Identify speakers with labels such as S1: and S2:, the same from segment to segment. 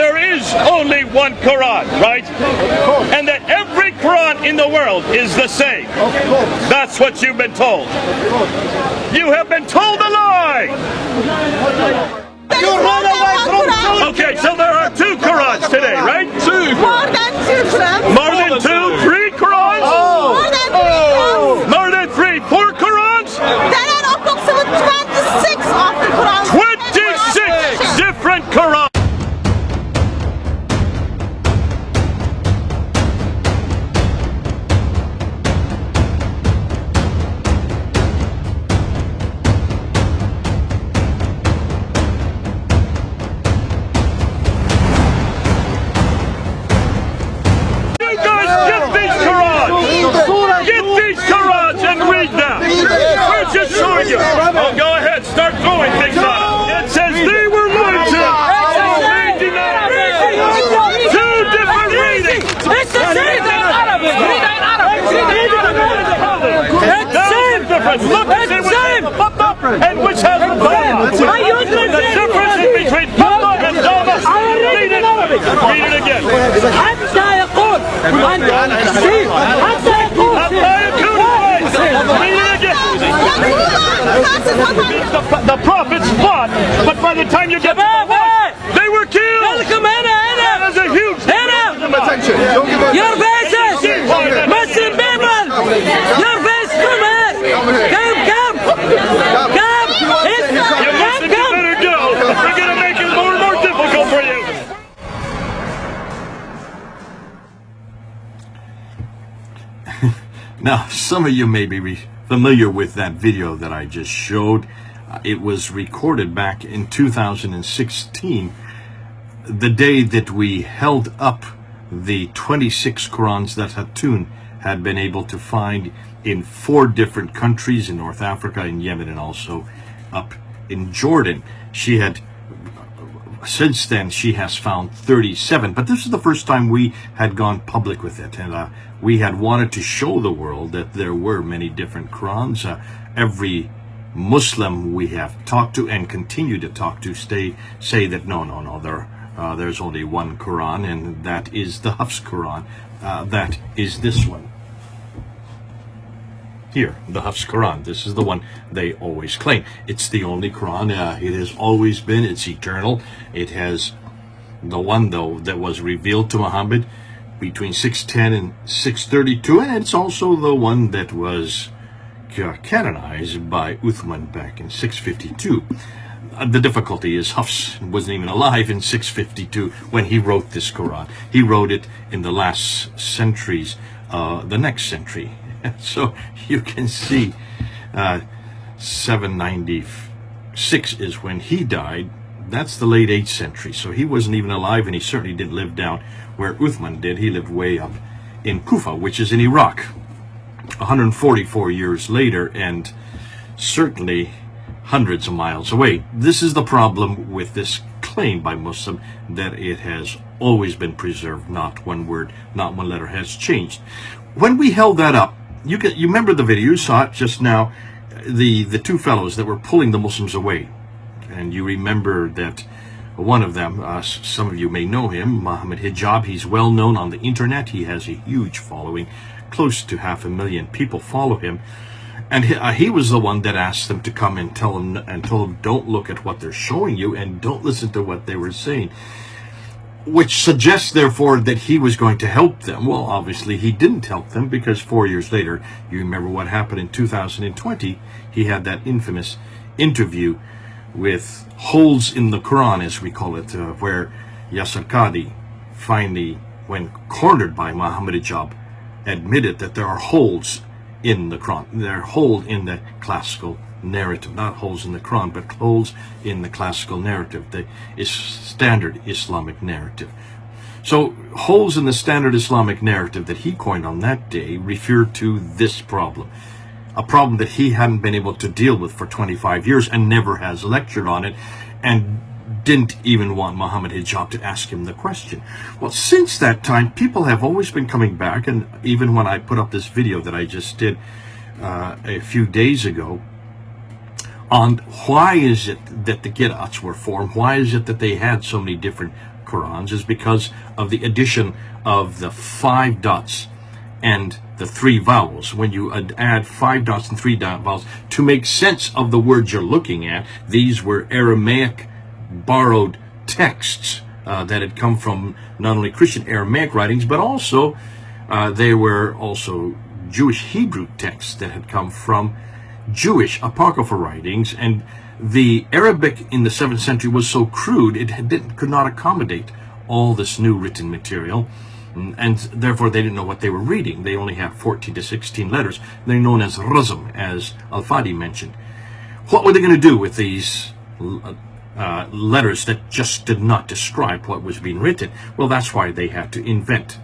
S1: there is only one Quran, right? And that every Quran in the world is the same. That's what you've been told. You have been told a lie. Okay, so there are two Qurans today, right? Two.
S2: More than two Qurans.
S1: More than two? Three Qurans?
S2: More than three Qurans.
S1: More than three? Four Qurans?
S2: There are approximately 26 of the Qurans.
S1: 26 different Qurans. Oh, go ahead, start throwing things up. It says they were lied to. They denied. Two different readings.
S3: It's the same thing in Arabic. Read in Arabic.
S1: It's the same difference. Look, it's the same. And which has the Dhamma. The difference is between Dhamma and Dhamma. Read it. Read it again.
S3: حتى يقول حتى يقول
S1: Read it again. The prophets fought, but by the time you get to the war, they were killed. That is a huge
S4: attention. Don't give up.
S3: Your faces, Muslim people, your face come here. Come.
S1: You better go. We're going to make it more and more difficult for you.
S5: Now, some of you may be familiar with that video that I just showed. It was recorded back in 2016, the day that we held up the 26 Qurans that Hatun had been able to find in 4 different countries, in North Africa, in Yemen, and also up in Jordan. She had, since then, she has found 37, but this is the first time we had gone public with it, and we had wanted to show the world that there were many different Qurans. Every Muslim we have talked to and continue to talk to say that no, there's only one Quran, and that is the Hafs Qur'an. That is this one. Here, the Hafs Qur'an. This is the one they always claim. It's the only Quran. It has always been. It's eternal. It has the one, though, that was revealed to Muhammad between 610 and 632, and it's also the one that was canonized by Uthman back in 652. The difficulty is Hafs wasn't even alive in 652 when he wrote this Quran. He wrote it in the last centuries, the next century. So you can see 796 is when he died. That's the late 8th century. So he wasn't even alive, and he certainly didn't live down where Uthman did. He lived way up in Kufa, which is in Iraq, 144 years later, and certainly hundreds of miles away. This is the problem with this claim by Muslim, that it has always been preserved. Not one word, not one letter has changed. When we held that up, you remember the video, you saw it just now, the two fellows that were pulling the Muslims away. And you remember that one of them, some of you may know him, Muhammad Hijab. He's well known on the internet. He has a huge following. Close to 500,000 people follow him. And he was the one that asked them to come and told them, don't look at what they're showing you and don't listen to what they were saying. Which suggests, therefore, that he was going to help them. Well, obviously, he didn't help them, because 4 years later, you remember what happened in 2020. He had that infamous interview with holes in the Quran, as we call it, where Yasser Qadi finally, when cornered by Muhammad Hijab, admitted that there are holes in the Quran. There are holes in the classical narrative, not holes in the Quran, but holes in the classical narrative, the standard Islamic narrative. So holes in the standard Islamic narrative that he coined on that day refer to this problem. A problem that he hadn't been able to deal with for 25 years and never has lectured on it, and didn't even want Muhammad Hijab to ask him the question. Well, since that time, people have always been coming back, and even when I put up this video that I just did a few days ago, on why is it that the Qira'ats were formed, why is it that they had so many different Qur'ans is because of the addition of the 5 dots and the 3 vowels. When you add 5 dots and 3 vowels to make sense of the words you're looking at, these were Aramaic borrowed texts that had come from not only Christian Aramaic writings, but also they were also Jewish Hebrew texts that had come from Jewish apocryphal writings. And the Arabic in the 7th century was so crude it could not accommodate all this new written material, and therefore they didn't know what they were reading. They only had 14 to 16 letters. They're known as razm, as Al-Fadi mentioned. What were they going to do with these letters that just did not describe what was being written? Well, that's why they had to invent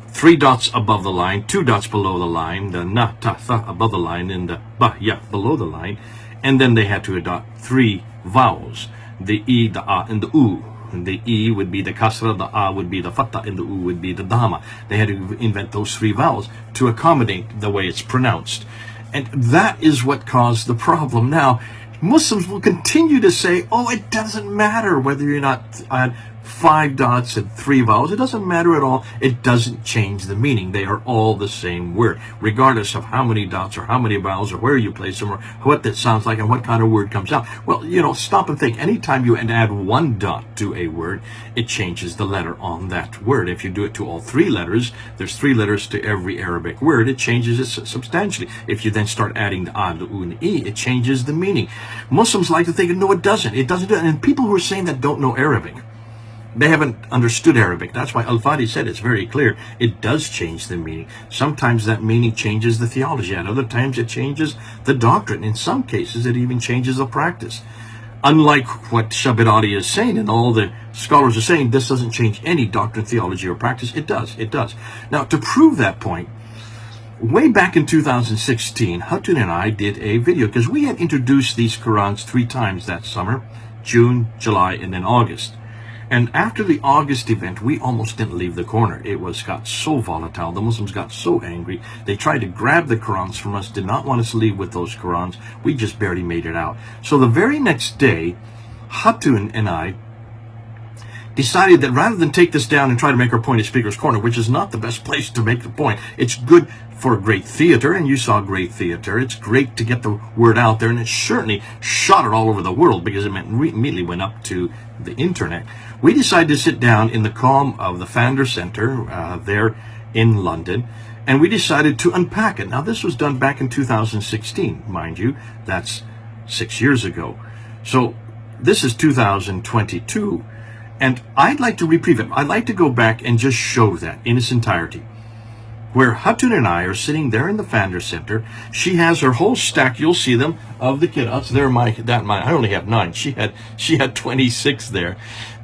S5: 3 dots above the line, 2 dots below the line, the na, ta, tha above the line, and the ba, ya below the line. And then they had to adopt 3 vowels, the e, the a, and the u. And the e would be the kasra, the a would be the fatha, and the u would be the dhamma. They had to invent those 3 vowels to accommodate the way it's pronounced. And that is what caused the problem. Now, Muslims will continue to say, oh, it doesn't matter whether you're not at 5 dots and 3 vowels. It doesn't matter at all. It doesn't change the meaning. They are all the same word, regardless of how many dots or how many vowels or where you place them or what that sounds like and what kind of word comes out. Well, you know, stop and think. Anytime you add 1 dot to a word, it changes the letter on that word. If you do it to all 3 letters, there's 3 letters to every Arabic word, it changes it substantially. If you then start adding the a, the u, and the e, it changes the meaning. Muslims like to think, no, it doesn't. It doesn't do it. And people who are saying that don't know Arabic. They haven't understood Arabic. That's why Al-Fadi said it's very clear. It does change the meaning. Sometimes that meaning changes the theology. At other times it changes the doctrine. In some cases it even changes the practice. Unlike what Shabirati is saying and all the scholars are saying, this doesn't change any doctrine, theology, or practice. It does. It does. Now, to prove that point, way back in 2016, Hatun and I did a video because we had introduced these Qur'ans 3 times that summer, June, July, and then August. And after the August event, we almost didn't leave the corner. It got so volatile. The Muslims got so angry. They tried to grab the Qur'ans from us, did not want us to leave with those Qur'ans. We just barely made it out. So the very next day, Hatun and I decided that rather than take this down and try to make our point at Speaker's Corner, which is not the best place to make the point, it's good for great theater, and you saw great theater. It's great to get the word out there, and it certainly shot it all over the world because it immediately went up to the internet. We decided to sit down in the calm of the Pfander Center there in London, and we decided to unpack it. Now, this was done back in 2016, mind you. That's 6 years ago. So this is 2022. And I'd like to reprieve it. I'd like to go back and just show that in its entirety. Where Hatun and I are sitting there in the Pfander Center. She has her whole stack, you'll see them, of the Qur'ans. They're mine. I only have 9. She had 26 there.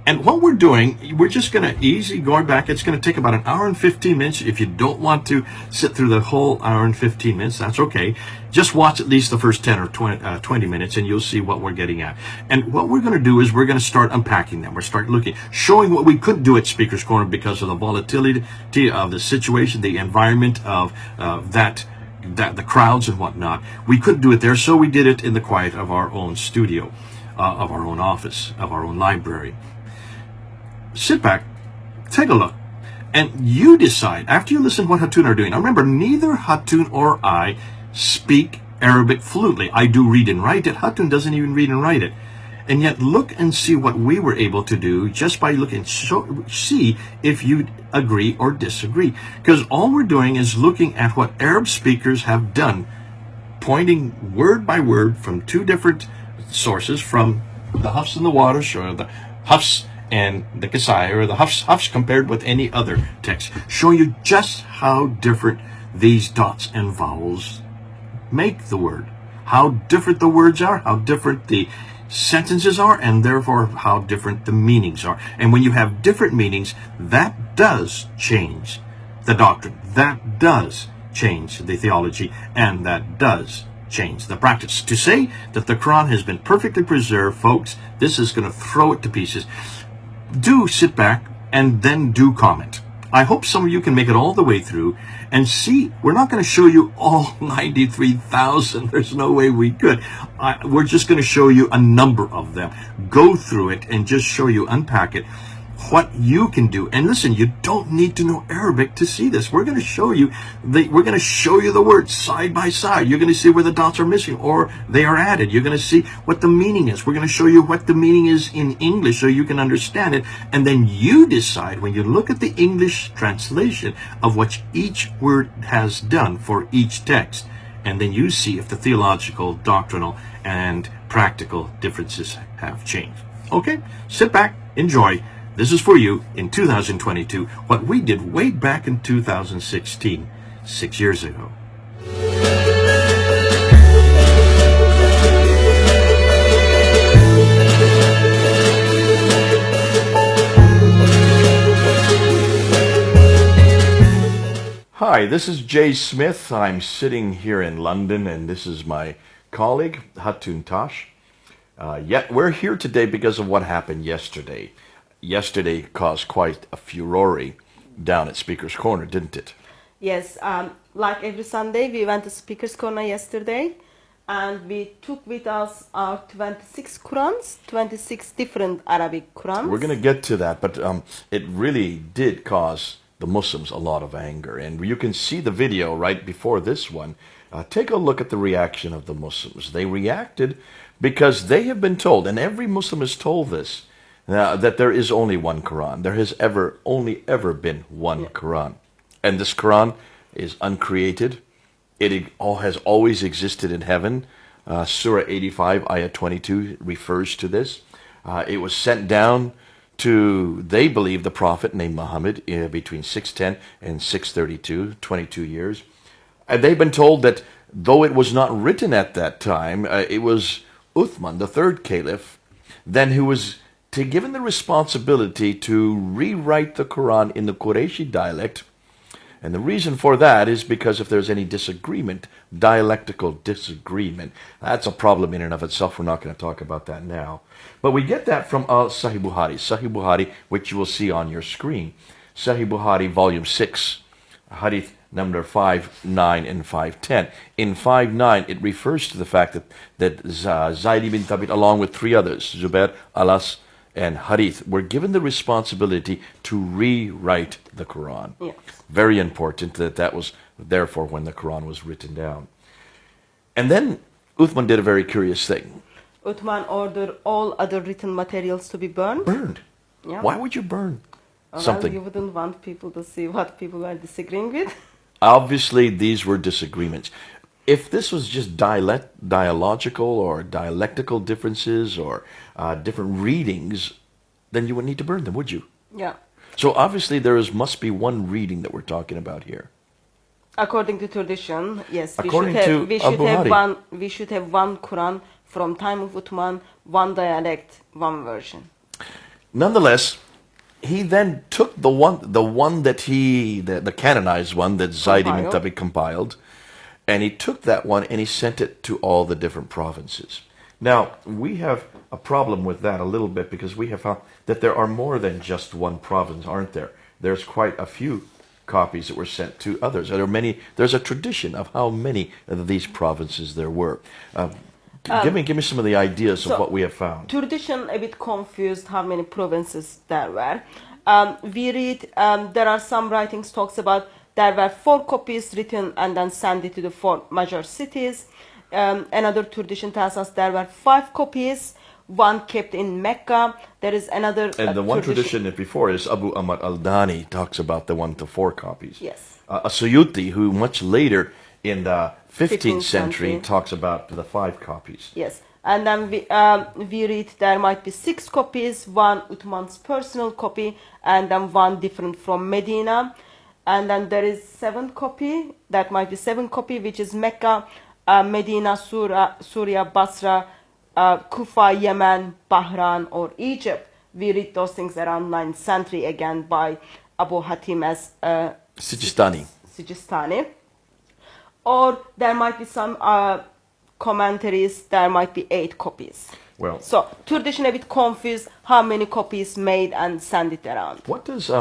S5: And what we're doing, we're just going to easy going back. It's going to take about an hour and 15 minutes. If you don't want to sit through the whole hour and 15 minutes, that's okay. Just watch at least the first 10 or 20 minutes and you'll see what we're getting at. And what we're going to do is we're going to start unpacking them. We're start looking, showing what we couldn't do at Speaker's Corner because of the volatility of the situation, the environment of the crowds and whatnot. We couldn't do it there, so we did it in the quiet of our own studio, of our own office, of our own library. Sit back, take a look, and you decide, after you listen to what Hatun are doing. Now remember, neither Hatun or I speak Arabic fluently. I do read and write it. Hatun doesn't even read and write it. And yet look and see what we were able to do just by looking, see if you agree or disagree. Because all we're doing is looking at what Arab speakers have done, pointing word by word from 2 different sources, from the Hafs and the Waters, or the Hafs and the Kasai, or the Hafs compared with any other text, showing you just how different these dots and vowels make the word, how different the words are, how different the sentences are, and therefore how different the meanings are. And when you have different meanings, that does change the doctrine, that does change the theology, and that does change the practice. To say that the Quran has been perfectly preserved, folks, this is going to throw it to pieces. Do sit back and then do comment. I hope some of you can make it all the way through and see. We're not going to show you all 93,000. There's no way we could. We're just going to show you a number of them. Go through it and just show you, unpack it. what you can do. And listen, you don't need to know Arabic to see this. We're going to show you the words side by side. You're going to see where the dots are missing or they are added. You're going to see what the meaning is. We're going to show you what the meaning is in English so you can understand it. And then you decide when you look at the English translation of what each word has done for each text. And then you see if the theological, doctrinal, and practical differences have changed. Okay? Sit back, enjoy. This is for you in 2022, what we did way back in 2016, 6 years ago. Hi, this is Jay Smith. I'm sitting here in London, and this is my colleague, Hatun Tash. Yet we're here today because of what happened yesterday. Yesterday caused quite a furore down at Speaker's Corner, didn't it?
S2: Yes, like every Sunday, we went to Speaker's Corner yesterday, and we took with us our 26 Qur'ans, 26 different Arabic Qur'ans.
S5: We're going to get to that, but it really did cause the Muslims a lot of anger. And you can see the video right before this one. Take a look at the reaction of the Muslims. They reacted because they have been told, and every Muslim is told this, that there is only one Quran. There has only ever been one Quran. And this Quran is uncreated. It has always existed in heaven. Surah 85, Ayah 22 refers to this. It was sent down to, they believe, the Prophet named Muhammad between 610 and 632, 22 years. And they've been told that though it was not written at that time, it was Uthman, the third caliph, then who was given the responsibility to rewrite the Quran in the Qurayshi dialect. And the reason for that is because if there's any disagreement, dialectical disagreement, that's a problem in and of itself. We're not going to talk about that now. But we get that from Sahih Bukhari, which you will see on your screen. Sahih Bukhari, volume 6, hadith number 5, 9, and 510. In 5, 9, it refers to the fact that Zayd ibn Thabit, along with 3 others, Zubair, Alas, and Harith, were given the responsibility to rewrite the Quran.
S2: Yes.
S5: Very important that was therefore when the Quran was written down. And then Uthman did a very curious thing.
S2: Uthman ordered all other written materials to be burned.
S5: Burned?
S2: Yeah.
S5: Why would you burn something?
S2: Well, you wouldn't want people to see what people were disagreeing with.
S5: Obviously, these were disagreements. If this was just dialogical or dialectical differences or different readings, then you wouldn't need to burn them, would you?
S2: Yeah.
S5: So obviously must be one reading that we're talking about here.
S2: According to tradition, yes.
S5: According
S2: we should have one Quran from time of Uthman, one dialect, one version.
S5: Nonetheless, he then took the one that the canonized one that Zayd ibn Thabit compiled, and he took that one and he sent it to all the different provinces. Now, we have a problem with that a little bit because we have found that there are more than just one province, aren't there? There's quite a few copies that were sent to others. There's a tradition of how many of these provinces there were. Give me some of the ideas of what we have found.
S2: Tradition a bit confused how many provinces there were. We read there are some writings talks about there were 4 copies written and then sent it to the 4 major cities. Another tradition tells us there were 5 copies, one kept in Mecca. There is another
S5: and the one tradition before is Abu Ahmad al-Dani talks about the 1 to 4 copies.
S2: Yes.
S5: Suyuti, who much later in the 15th century talks about the 5 copies.
S2: Yes. And then we read there might be 6 copies, one Uthman's personal copy, and then one different from Medina. And then there is 7 copy, that might be 7 copy, which is Mecca, Medina, Syria, Basra, Kufa, Yemen, Bahrain, or Egypt. We read those things around 9th century again by Abu Hatim as Sijistani. Or there might be some commentaries, there might be 8 copies.
S5: Well,
S2: so tradition a bit confused how many copies made and send it around.
S5: What does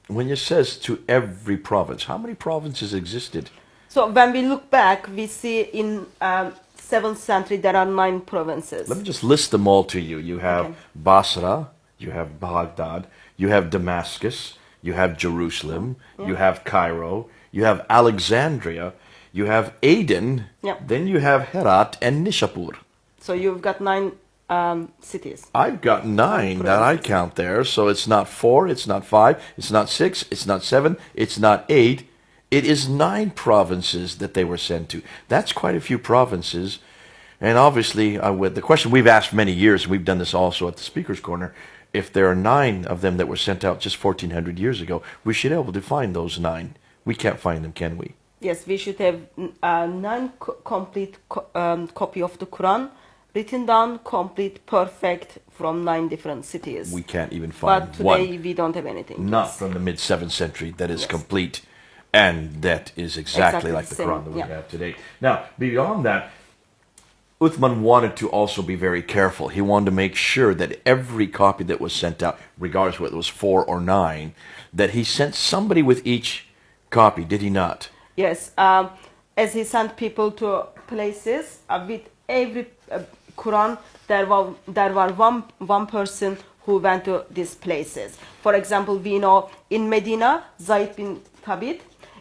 S5: when it says to every province, how many provinces existed?
S2: So when we look back, we see in 7th century there are 9 provinces.
S5: Let me just list them all to you. You have Basra, you have Baghdad, you have Damascus, you have Jerusalem, you have Cairo, you have Alexandria, you have Aden, then you have Herat and Nishapur.
S2: So you've got 9 cities.
S5: I've got 9 that I count there, so it's not 4, it's not 5, it's not 6, it's not 7, it's not 8. It is 9 provinces that they were sent to. That's quite a few provinces. And obviously, with the question we've asked for many years, we've done this also at the Speaker's Corner, if there are 9 of them that were sent out just 1,400 years ago, we should be able to find those 9. We can't find them, can we?
S2: Yes, we should have 9 complete copy of the Quran, written down, complete, perfect, from 9 different cities.
S5: We can't even find
S2: But today we don't have anything.
S5: Not from the mid-7th century that is complete. And that is exactly like the Quran that we have today. Now, beyond that, Uthman wanted to also be very careful. He wanted to make sure that every copy that was sent out, regardless whether it was 4 or 9, that he sent somebody with each copy, did he not?
S2: Yes, as he sent people to places, with every Quran, there were one person who went to these places. For example, we know in Medina, Zayd bin Thabit,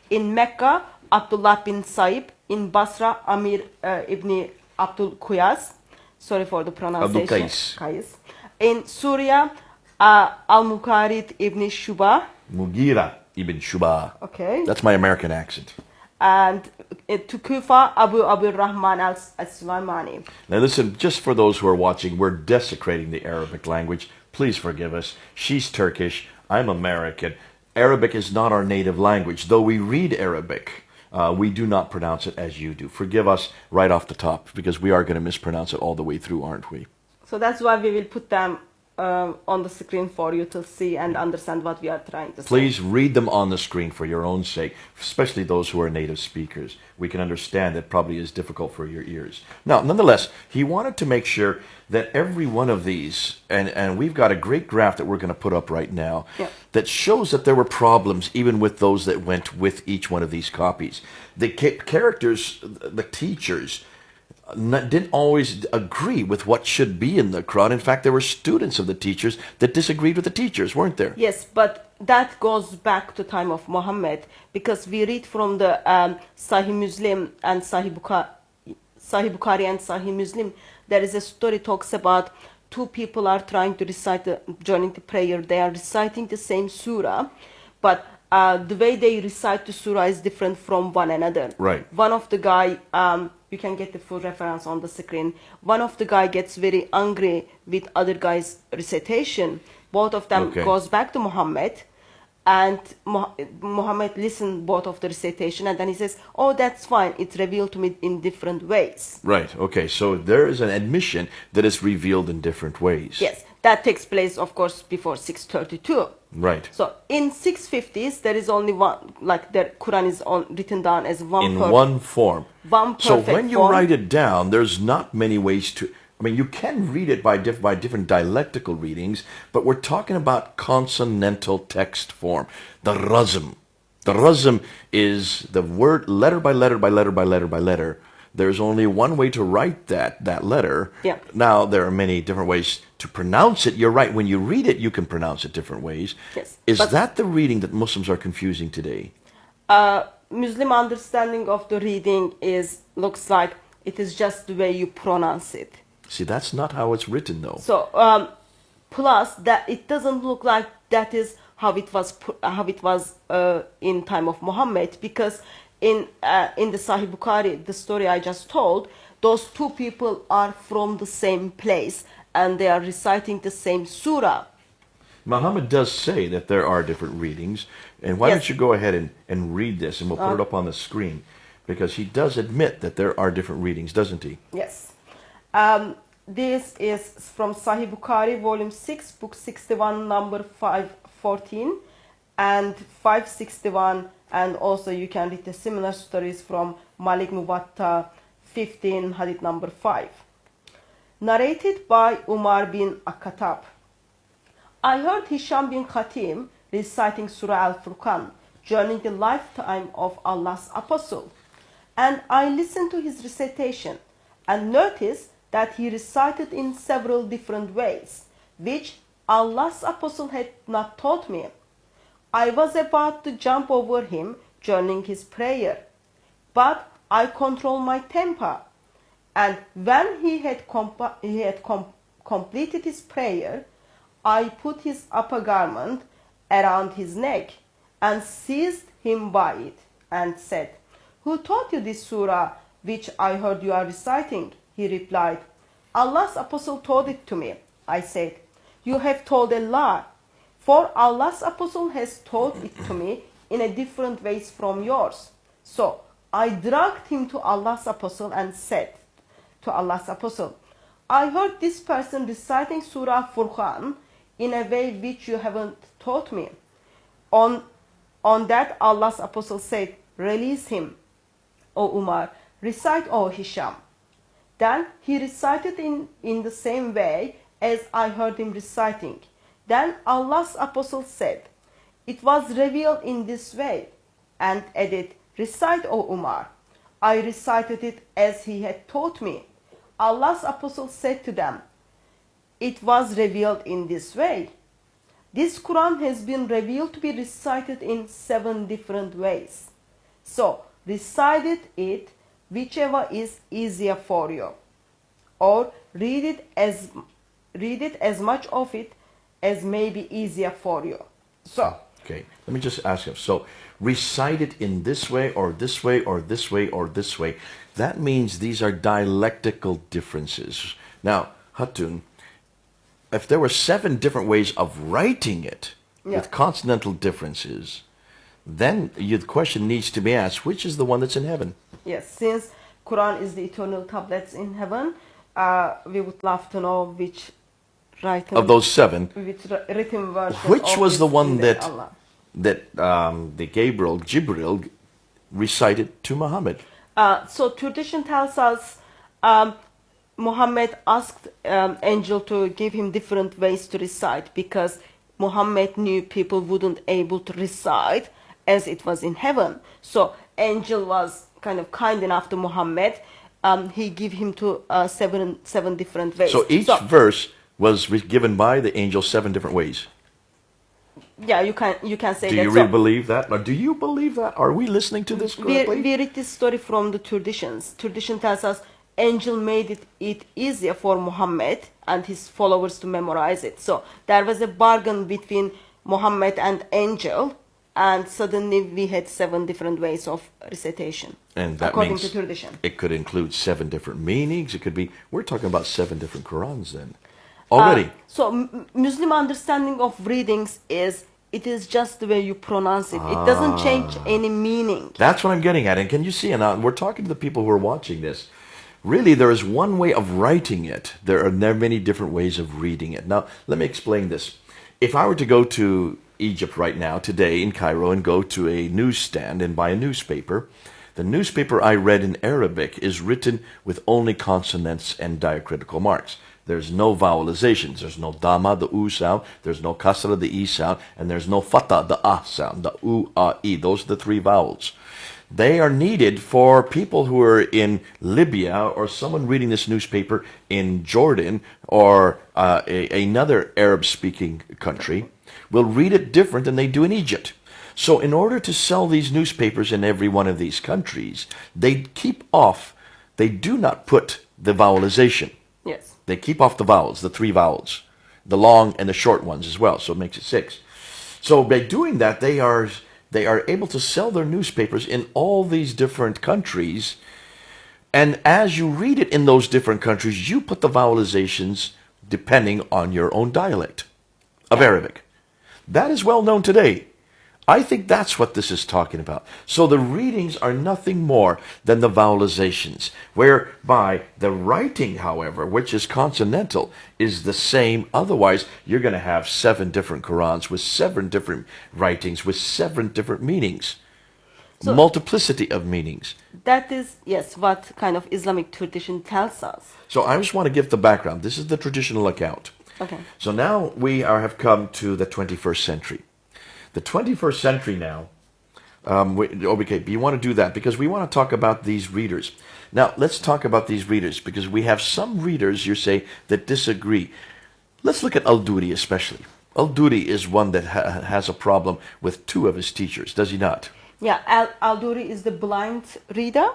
S2: in Mecca, Abdullah bin Saib, in Basra, Amir ibn Abdul Quyas, sorry for the pronunciation, Qais. In Syria, Al-Muqarid ibn Shuba.
S5: Mughira ibn Shuba.
S2: Okay.
S5: That's my American accent.
S2: And to Kufa, Abu Rahman al-Sulaimani.
S5: Now listen, just for those who are watching, we're desecrating the Arabic language. Please forgive us. She's Turkish. I'm American. Arabic is not our native language. Though we read Arabic, we do not pronounce it as you do. Forgive us right off the top, because we are going to mispronounce it all the way through, aren't we?
S2: So that's why we will put them on the screen for you to see and understand what we are trying to say.
S5: Please read them on the screen for your own sake, especially those who are native speakers. We can understand that probably is difficult for your ears. Now, nonetheless, he wanted to make sure that every one of these, and we've got a great graph that we're going to put up right now, that shows that there were problems even with those that went with each one of these copies. The characters, the teachers, didn't always agree with what should be in the Quran. In fact, there were students of the teachers that disagreed with the teachers, weren't there?
S2: Yes, but that goes back to time of Muhammad, because we read from the Sahih Muslim and Sahih Bukhari and Sahih Muslim. There is a story talks about 2 people are trying to recite joining the prayer. They are reciting the same surah, but the way they recite the surah is different from one another.
S5: Right.
S2: One of the guy, you can get the full reference on the screen. One of the guy gets very angry with other guy's recitation. Both of them goes back to Muhammad, and Muhammad listened both of the recitation, and then he says, "Oh, that's fine. It's revealed to me in different ways." Right.
S5: Okay. So there is an admission that is revealed in different ways.
S2: Yes. That takes place, of course, before 632.
S5: Right.
S2: So in 650s, there is only one, like the Quran is written down as one.
S5: In one form.
S2: One perfect
S5: So when you write it down, there's not many ways to. I mean, you can read it by different dialectical readings, but we're talking about consonantal text form, the razm. The razm is the word letter by letter by letter by letter by letter. There's only one way to write that letter.
S2: Yeah.
S5: Now, there are many different ways to pronounce it. You're right. When you read it, you can pronounce it different ways.
S2: Yes.
S5: Is that the reading that Muslims are confusing today?
S2: Muslim understanding of the reading looks like it is just the way you pronounce it.
S5: See, that's not how it's written, though.
S2: So, plus that it doesn't look like that is how it was in time of Muhammad, because in the Sahih Bukhari, the story I just told, those 2 people are from the same place and they are reciting the same surah.
S5: Muhammad does say that there are different readings, and why don't you go ahead and read this, and we'll put it up on the screen, because he does admit that there are different readings, doesn't he?
S2: Yes. This is from Sahih Bukhari, volume 6, book 61, number 514, and 561, and also you can read the similar stories from Malik Muwatta 15, hadith number 5. Narrated by Umar bin Akhatab. I heard Hisham bin Khatim reciting Surah Al-Furqan during the lifetime of Allah's Apostle, and I listened to his recitation and noticed that he recited in several different ways, which Allah's apostle had not taught me. I was about to jump over him during his prayer, but I controlled my temper. And when he had completed his prayer, I put his upper garment around his neck and seized him by it and said, "Who taught you this surah which I heard you are reciting?" He replied, "Allah's apostle taught it to me." I said, "You have told a lie, for Allah's apostle has taught it to me in a different ways from yours." So I dragged him to Allah's apostle and said to Allah's apostle, "I heard this person reciting Surah Furqan in a way which you haven't taught me." On that, Allah's apostle said, "Release him, O Umar, recite, O Hisham." Then he recited in the same way as I heard him reciting. Then Allah's apostle said, "It was revealed in this way," and added, "Recite, O Umar." I recited it as he had taught me. Allah's apostle said to them, "It was revealed in this way. This Quran has been revealed to be recited in 7 different ways. So recite it whichever is easier for you, or read it as much of it as may be easier for you." So
S5: Okay, let me just ask him. So, recite it in this way, or this way, or this way, or this way. That means these are dialectical differences. Now, Hatun, if there were 7 different ways of writing it with consonantal differences, then the question needs to be asked, which is the one that's in heaven?
S2: yes, since Quran is the eternal tablets in heaven, we would love to know which written
S5: Of those 7,
S2: which written version
S5: which
S2: of
S5: was the
S2: this
S5: one
S2: in
S5: that
S2: Allah.
S5: the Jibril recited to Muhammad?
S2: So tradition tells us Muhammad asked angel to give him different ways to recite, because Muhammad knew people wouldn't able to recite as it was in heaven. So angel was kind enough to Muhammad. He gave him to seven different ways.
S5: So each verse was given by the angel 7 different ways.
S2: Yeah, you can say
S5: Do
S2: that.
S5: you really believe that? Or do you believe that? Are we listening to this correctly?
S2: We read this story from the traditions. Tradition tells us angel made it easier for Muhammad and his followers to memorize it. So there was a bargain between Muhammad and angel, and suddenly we had 7 different ways of recitation.
S5: And that
S2: according
S5: means
S2: to tradition.
S5: it could include 7 different meanings. It could be, we're talking about 7 different Qurans then. Already.
S2: So Muslim understanding of readings is, it is just the way you pronounce it. It doesn't change any meaning.
S5: That's what I'm getting at. And can you see, and we're talking to the people who are watching this, really there is one way of writing it. There are many different ways of reading it. Now, let me explain this. If I were to go to Egypt right now, today in Cairo, and go to a newsstand and buy a newspaper, the newspaper I read in Arabic is written with only consonants and diacritical marks. There's no vowelizations. There's no dama, the u sound. There's no kasra, the e sound. And there's no fata, the ah sound, the u, ah, e. Those are the 3 vowels. They are needed for people who are in Libya, or someone reading this newspaper in Jordan, or another Arab-speaking country will read it different than they do in Egypt. So in order to sell these newspapers in every one of these countries, they do not put the vowelization.
S2: Yes.
S5: They keep off the vowels, the 3 vowels, the long and the short ones as well, so it makes it 6. So by doing that, they are able to sell their newspapers in all these different countries, and as you read it in those different countries, you put the vowelizations depending on your own dialect of Arabic. That is well known today. I think that's what this is talking about. So the readings are nothing more than the vowelizations, whereby the writing, however, which is consonantal, is the same. Otherwise, you're going to have 7 different Qurans with 7 different writings with 7 different meanings. So, multiplicity of meanings.
S2: That is, yes, what kind of Islamic tradition tells us.
S5: So I just want to give the background. This is the traditional account.
S2: Okay.
S5: So now we have come to the 21st century. The 21st century now, okay, you want to do that because we want to talk about these readers. Now, let's talk about these readers because we have some readers, you say, that disagree. Let's look at Al-Duri especially. Al-Duri is one that has a problem with two of his teachers, does he not?
S2: Yeah, Al-Duri is the blind reader.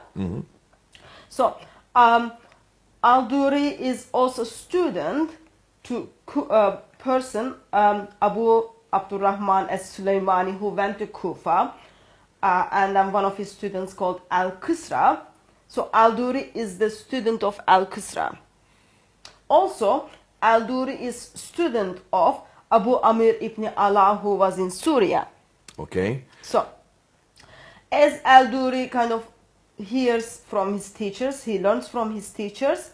S2: So, Al-Duri is also student to person, Abu Abdurrahman as-Sulaymani, who went to Kufa, and then one of his students called Al-Qisra. So, Al-Duri is the student of Al-Qisra. Also, Al-Duri is student of Abu Amir ibn Allah, who was in Syria.
S5: Okay.
S2: So, as Al-Duri kind of hears from his teachers, he learns from his teachers,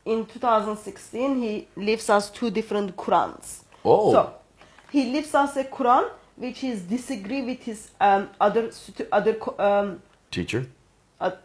S2: in 2016 he leaves us two different Qur'ans.
S5: Oh.
S2: So, he leaves us a Qur'an which is disagree with his other
S5: Teacher?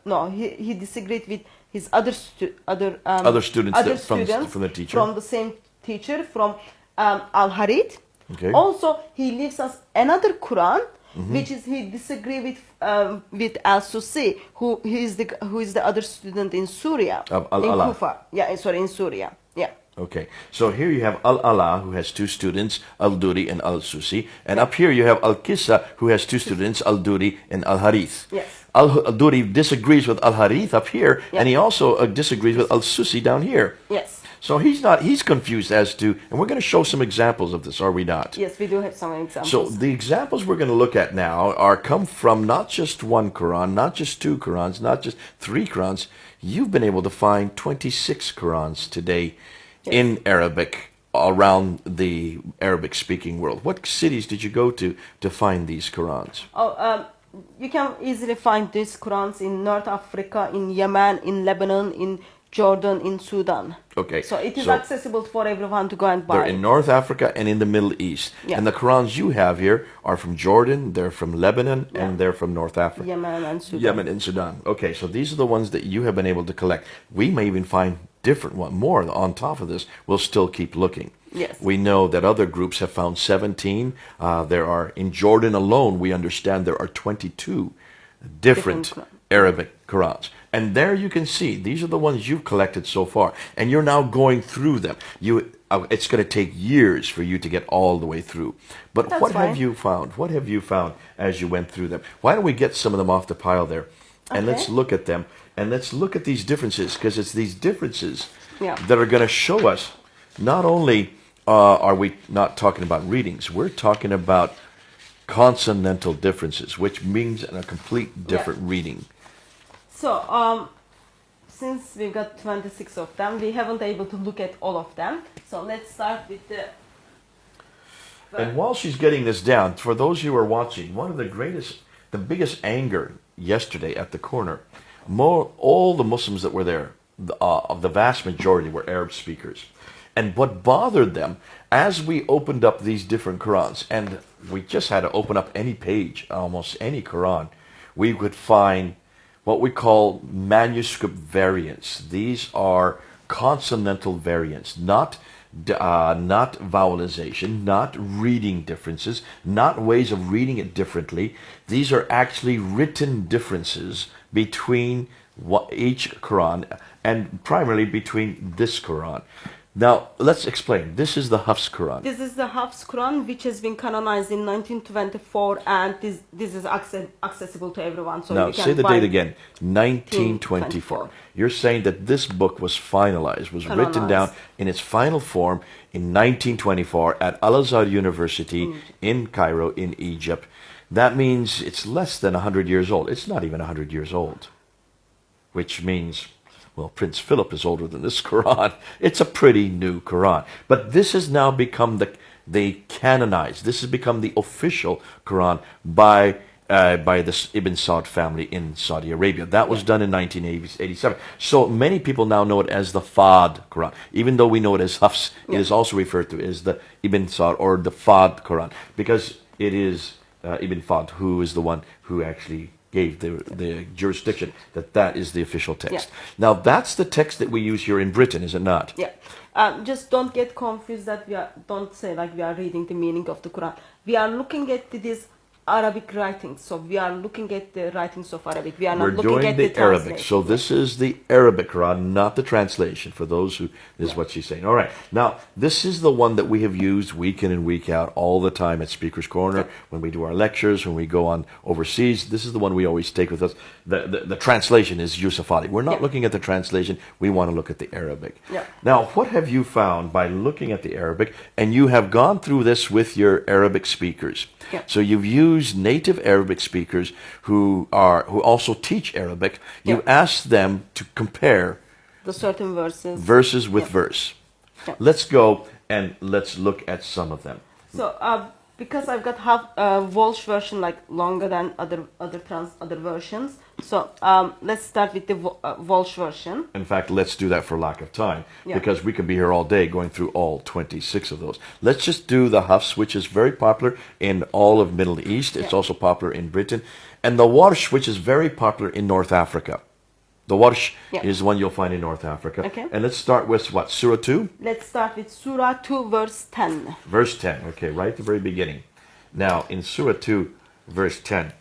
S2: No, he disagreed with his other
S5: students from the teacher?
S2: From the same teacher, from Al-Harith.
S5: Okay.
S2: Also, he leaves us another Quran, which is he disagree with Al-Susi, who is the other student in Syria, in Kufa. Yeah, sorry, in Syria. Yeah.
S5: Okay, so here you have Al-Ala, who has two students, Al-Duri and Al-Susi, and up here you have Al-Qissa, who has two students, Al-Duri and Al-Harith.
S2: Yes.
S5: Al-Duri disagrees with Al-Harith up here, and he also disagrees with Al-Susi down here.
S2: Yes.
S5: So he's confused as to, and we're going to show some examples of this, are we not?
S2: Yes, we do have some examples.
S5: So the examples we're going to look at now come from not just one Quran, not just two Qurans, not just three Qurans. You've been able to find 26 Qurans today in Arabic around the Arabic-speaking world. What cities did you go to find these Qurans?
S2: You can easily find these Qurans in North Africa, in Yemen, in Lebanon, in Jordan, in Sudan.
S5: Okay.
S2: So it is accessible for everyone to go and buy.
S5: They're in North Africa and in the Middle East. Yeah. And the Qurans you have here are from Jordan, they're from Lebanon, and they're from North Africa.
S2: Yemen and Sudan.
S5: Yemen and Sudan. Okay, so these are the ones that you have been able to collect. We may even find different one more on top of this. We'll still keep looking.
S2: Yes.
S5: We know that other groups have found 17. There are, in Jordan alone, we understand there are 22 different Arabic Qurans. And there you can see, these are the ones you've collected so far. And you're now going through them. It's going to take years for you to get all the way through. But what have you found? What have you found as you went through them? Why don't we get some of them off the pile there? And let's look at them. And let's look at these differences, because it's these differences that are going to show us, not only are we not talking about readings, we're talking about consonantal differences, which means a complete different reading.
S2: So, since we've got 26 of them, we haven't been able to look at all of them. So let's start with the...
S5: And while she's getting this down, for those who are watching, the biggest anger yesterday at the corner, all the Muslims that were there, the vast majority were Arab speakers. And what bothered them, as we opened up these different Qurans, and we just had to open up any page, almost any Quran, we would find what we call manuscript variants. These are consonantal variants, not vowelization, not reading differences, not ways of reading it differently. These are actually written differences between each Quran, and primarily between this Quran. Now, let's explain. This is the Hafs Qur'an.
S2: This is the Hafs Qur'an, which has been canonized in 1924, and this is accessible to everyone. So
S5: now,
S2: you can
S5: say the
S2: buy
S5: date again, 1924. You're saying that this book was finalized, was written down in its final form in 1924 at Al-Azhar University in Cairo, in Egypt. That means it's less than 100 years old. It's not even 100 years old, which means... well, Prince Philip is older than this Quran. It's a pretty new Quran. But this has now become the canonized. This has become the official Quran by the Ibn Saud family in Saudi Arabia. That was done in 1987. So many people now know it as the Fard Quran. Even though we know it as Hafs, it is also referred to as the Ibn Saud or the Fard Quran, because it is Ibn Fard who is the one who actually gave the jurisdiction that is the official text. Now that's the text that we use here in Britain, is it not?
S2: Yeah. Just don't get confused that don't say like we are reading the meaning of the Quran. We are looking at this Arabic writings. So we are looking at the writings of Arabic. We are not
S5: We're
S2: looking
S5: doing
S2: at
S5: the
S2: the
S5: Arabic.
S2: translation.
S5: So this is the Arabic Quran, not the translation, for those who, this is what she's saying. All right. Now, this is the one that we have used week in and week out all the time at Speaker's Corner, when we do our lectures, when we go on overseas. This is the one we always take with us. The translation is Yusufati. We're not looking at the translation. We want to look at the Arabic.
S2: Yeah.
S5: Now, what have you found by looking at the Arabic? And you have gone through this with your Arabic speakers.
S2: Yeah.
S5: So you've used native Arabic speakers who also teach Arabic. You asked them to compare
S2: The certain verses.
S5: verses with verse.
S2: Yeah.
S5: Let's go and let's look at some of them.
S2: So because I've got Welsh version like longer than other versions. So let's start with the Welsh version.
S5: In fact, let's do that for lack of time,
S2: Yeah.
S5: because we could be here all day going through all 26 of those. Let's just do the Hafs, which is very popular in all of Middle East. It's also popular in Britain. And the Warsh, which is very popular in North Africa. The Warsh is one you'll find in North Africa.
S2: Okay.
S5: And let's start with what, Surah 2?
S2: Let's start with Surah 2 verse 10.
S5: Verse 10, okay, right at the very beginning. Now, in Surah 2, verse 10,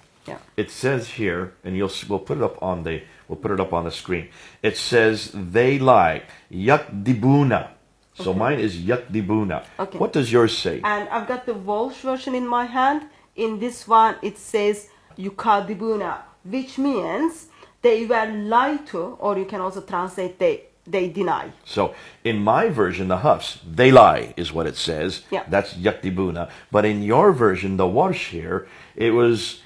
S5: it says here, and we'll put it up on the screen. It says they lie, yakdibuna. So mine is yakdibuna.
S2: Okay.
S5: What does yours say?
S2: And I've got the Welsh version in my hand. In this one, it says yukadibuna, which means they were lied to, or you can also translate they deny.
S5: So in my version, the Hafs, they lie is what it says.
S2: Yeah.
S5: That's yakdibuna. But in your version, the Warsh here, it was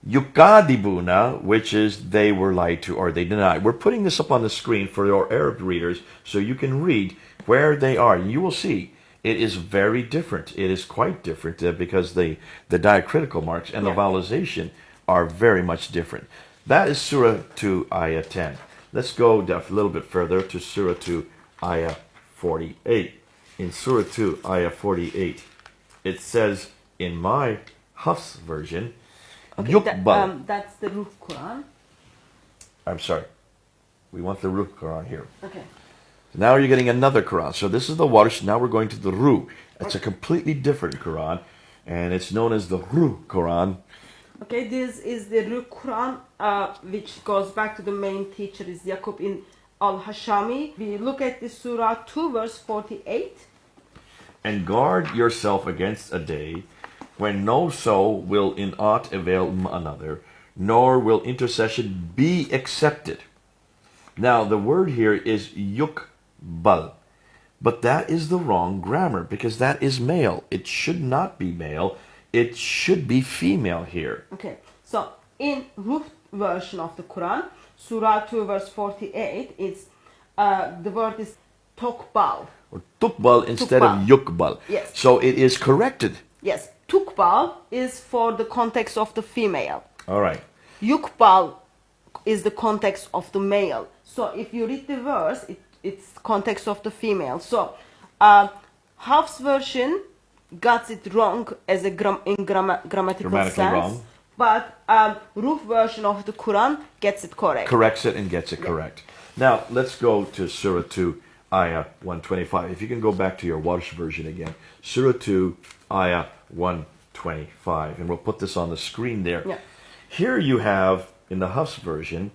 S5: yukadibuna, which is they were lied to or they denied. We're putting this up on the screen for your Arab readers so you can read where they are. And you will see it is very different. It is quite different because the diacritical marks and the vowelization are very much different. That is Surah 2, Ayah 10. Let's go a little bit further to Surah 2, Ayah 48. In Surah 2, Ayah 48, it says in my Hafs version, Yuqbal.
S2: That's the Ruh Qur'an.
S5: I'm sorry. We want the Ruh Quran here.
S2: Okay.
S5: Now you're getting another Quran. So this is the Warsh. Now we're going to the Ruh. It's a completely different Quran, and it's known as the Ruh Quran.
S2: Okay, this is the Ruh Qur'an, which goes back to the main teacher is Yaqub in Al-Hashami. We look at the Surah 2 verse 48.
S5: And guard yourself against a day when no soul will in aught avail another, nor will intercession be accepted. Now the word here is yuqbal, but that is the wrong grammar because that is male. It should not be male. It should be female here.
S2: Okay, so in Ruh version of the Quran, Surah 2 verse 48, it's the word is Tokbal.
S5: Or tukbal instead
S2: Tukbal.
S5: of yukbal.
S2: Yes.
S5: So it is corrected.
S2: Yes, Tukbal is for the context of the female.
S5: All right.
S2: Yukbal is the context of the male. So if you read the verse, it's context of the female. So Hafs version got it wrong as a grammatical sense.
S5: Wrong.
S2: But Ruh version of the Quran gets it correct.
S5: Corrects it and gets it correct. Now let's go to Surah 2, Ayah 125. If you can go back to your Warsh version again. Surah 2, Ayah 125. And we'll put this on the screen there.
S2: Yeah.
S5: Here you have, in the Hafs version,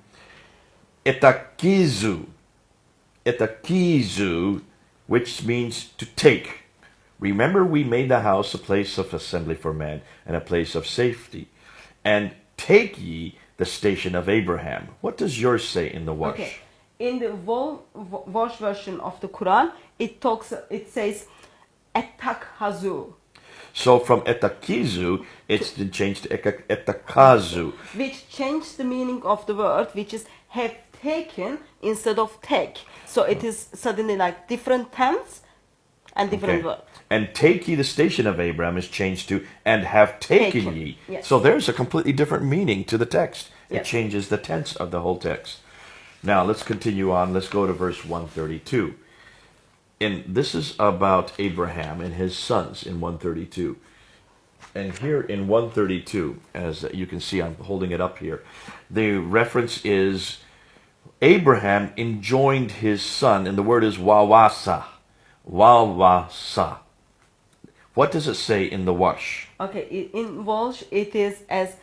S5: etakizu. Etakizu, which means to take. Remember, we made the house a place of assembly for men and a place of safety. And take ye the station of Abraham. What does yours say in the Warsh?
S2: Okay. In the Warsh version of the Quran, it says etakhazu,
S5: So from etakizu, it's been changed to etakazu.
S2: which changed the meaning of the word, which is have taken instead of take. So it is suddenly like different tense and different word.
S5: And take ye the station of Abraham is changed to and have taken
S2: Taken.
S5: ye.
S2: Yes.
S5: So there's a completely different meaning to the text. It
S2: Yes.
S5: changes the tense of the whole text. Now let's continue on. Let's go to verse 132. And this is about Abraham and his sons in 132. And here in 132, as you can see, I'm holding it up here, the reference is Abraham enjoined his son, and the word is wawasa. Wawasa. What does it say in the Warsh?
S2: Okay, in Welsh it is as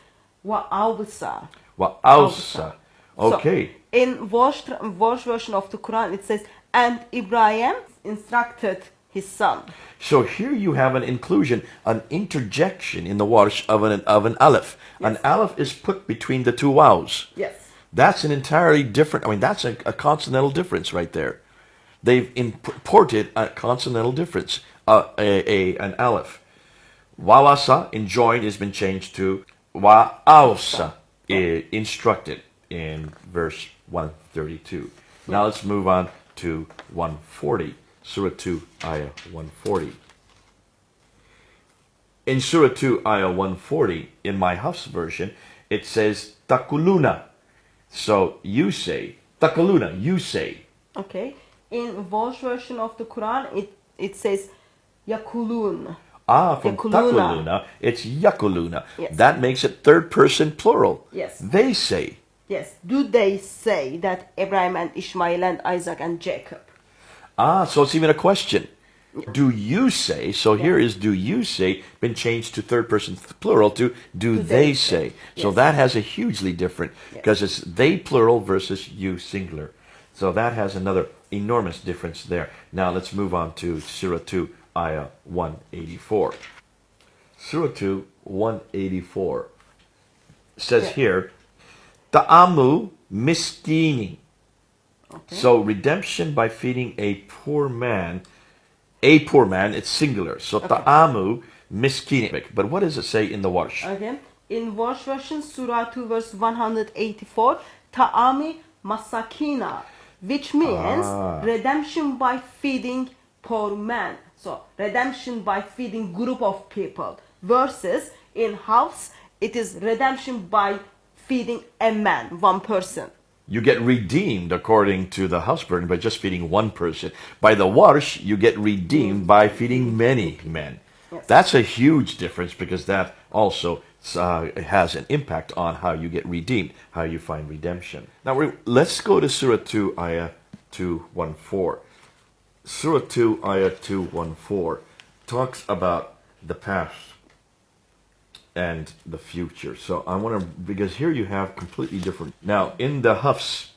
S2: wa'awsa.
S5: Wa'awsa. Okay.
S2: So, in Welsh version of the Quran it says, and Ibrahim instructed his son.
S5: So here you have an inclusion, an interjection in the Warsh of an aleph.
S2: Yes.
S5: An aleph is put between the two vowels.
S2: Yes.
S5: That's an entirely different, I mean, that's a consonantal difference right there. They've imported a consonantal difference, an aleph. Wawasa, enjoined, has been changed to wa'awsa, instructed, in verse 132. Now let's move on to 140. Surah 2, Ayah 140. In Surah 2, Ayah 140, in my Hafs version, it says takuluna. So you say, takuluna, you say.
S2: Okay. In Welsh version of the Quran, it says yakulun.
S5: From
S2: Yakuluna.
S5: takuluna, it's yakuluna.
S2: Yes.
S5: That makes it third person plural.
S2: Yes.
S5: They say.
S2: Yes. Do they say that Abraham and Ishmael and Isaac and Jacob?
S5: So it's even a question. Do you say, so here is do you say, been changed to third person plural to do they say. So
S2: Yes.
S5: that has a hugely different, because it's they plural versus you singular. So that has another enormous difference there. Now let's move on to Surah 2, Ayah 184. Surah 2, 184 says here, Ta'amu miskini.
S2: Okay.
S5: So redemption by feeding a poor man, it's singular. So ta'amu miskini. But what does it say in the Warsh?
S2: Okay. In Warsh version, Surah 2, verse 184, Ta'ami masakina, which means redemption by feeding poor man. So redemption by feeding group of people. Versus in Hafs, it is redemption by feeding a man, one person.
S5: You get redeemed according to the house burden by just feeding one person. By the Warsh, you get redeemed by feeding many men.
S2: Yes.
S5: That's a huge difference, because that also has an impact on how you get redeemed, how you find redemption. Now let's go to Surah 2, Ayah 214. Surah 2, Ayah 214 talks about the past and the future. So I want to, because here you have completely different. Now in the Hafs,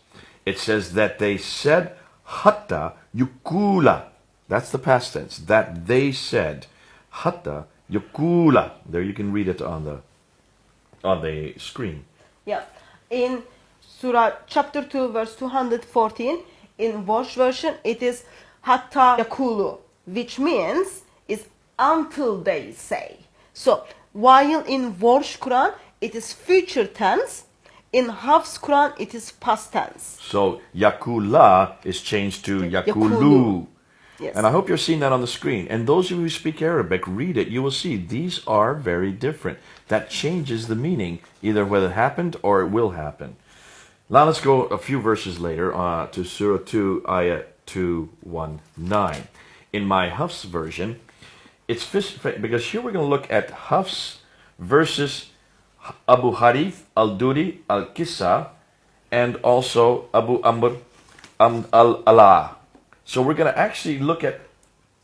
S5: it says that they said hatta yukula. That's the past tense. That they said hatta yukula. There you can read it on the screen.
S2: Yeah. In Surah chapter 2, verse 214, in Warsh version, it is hatta yakulu, which means is until they say. So while in Warsh Quran it is future tense, in Hafs Quran it is past tense.
S5: So yakula is changed to yakulu.
S2: Yes.
S5: And I hope you're seeing that on the screen. And those of you who speak Arabic, read it. You will see these are very different. That changes the meaning, either whether it happened or it will happen. Now let's go a few verses later to Surah 2, Ayah 219. In my Hafs version, it's because here we're going to look at Hafs versus Abu Harith al-Duri al-Qissa and also Abu Amr al-Ala. So we're going to actually look at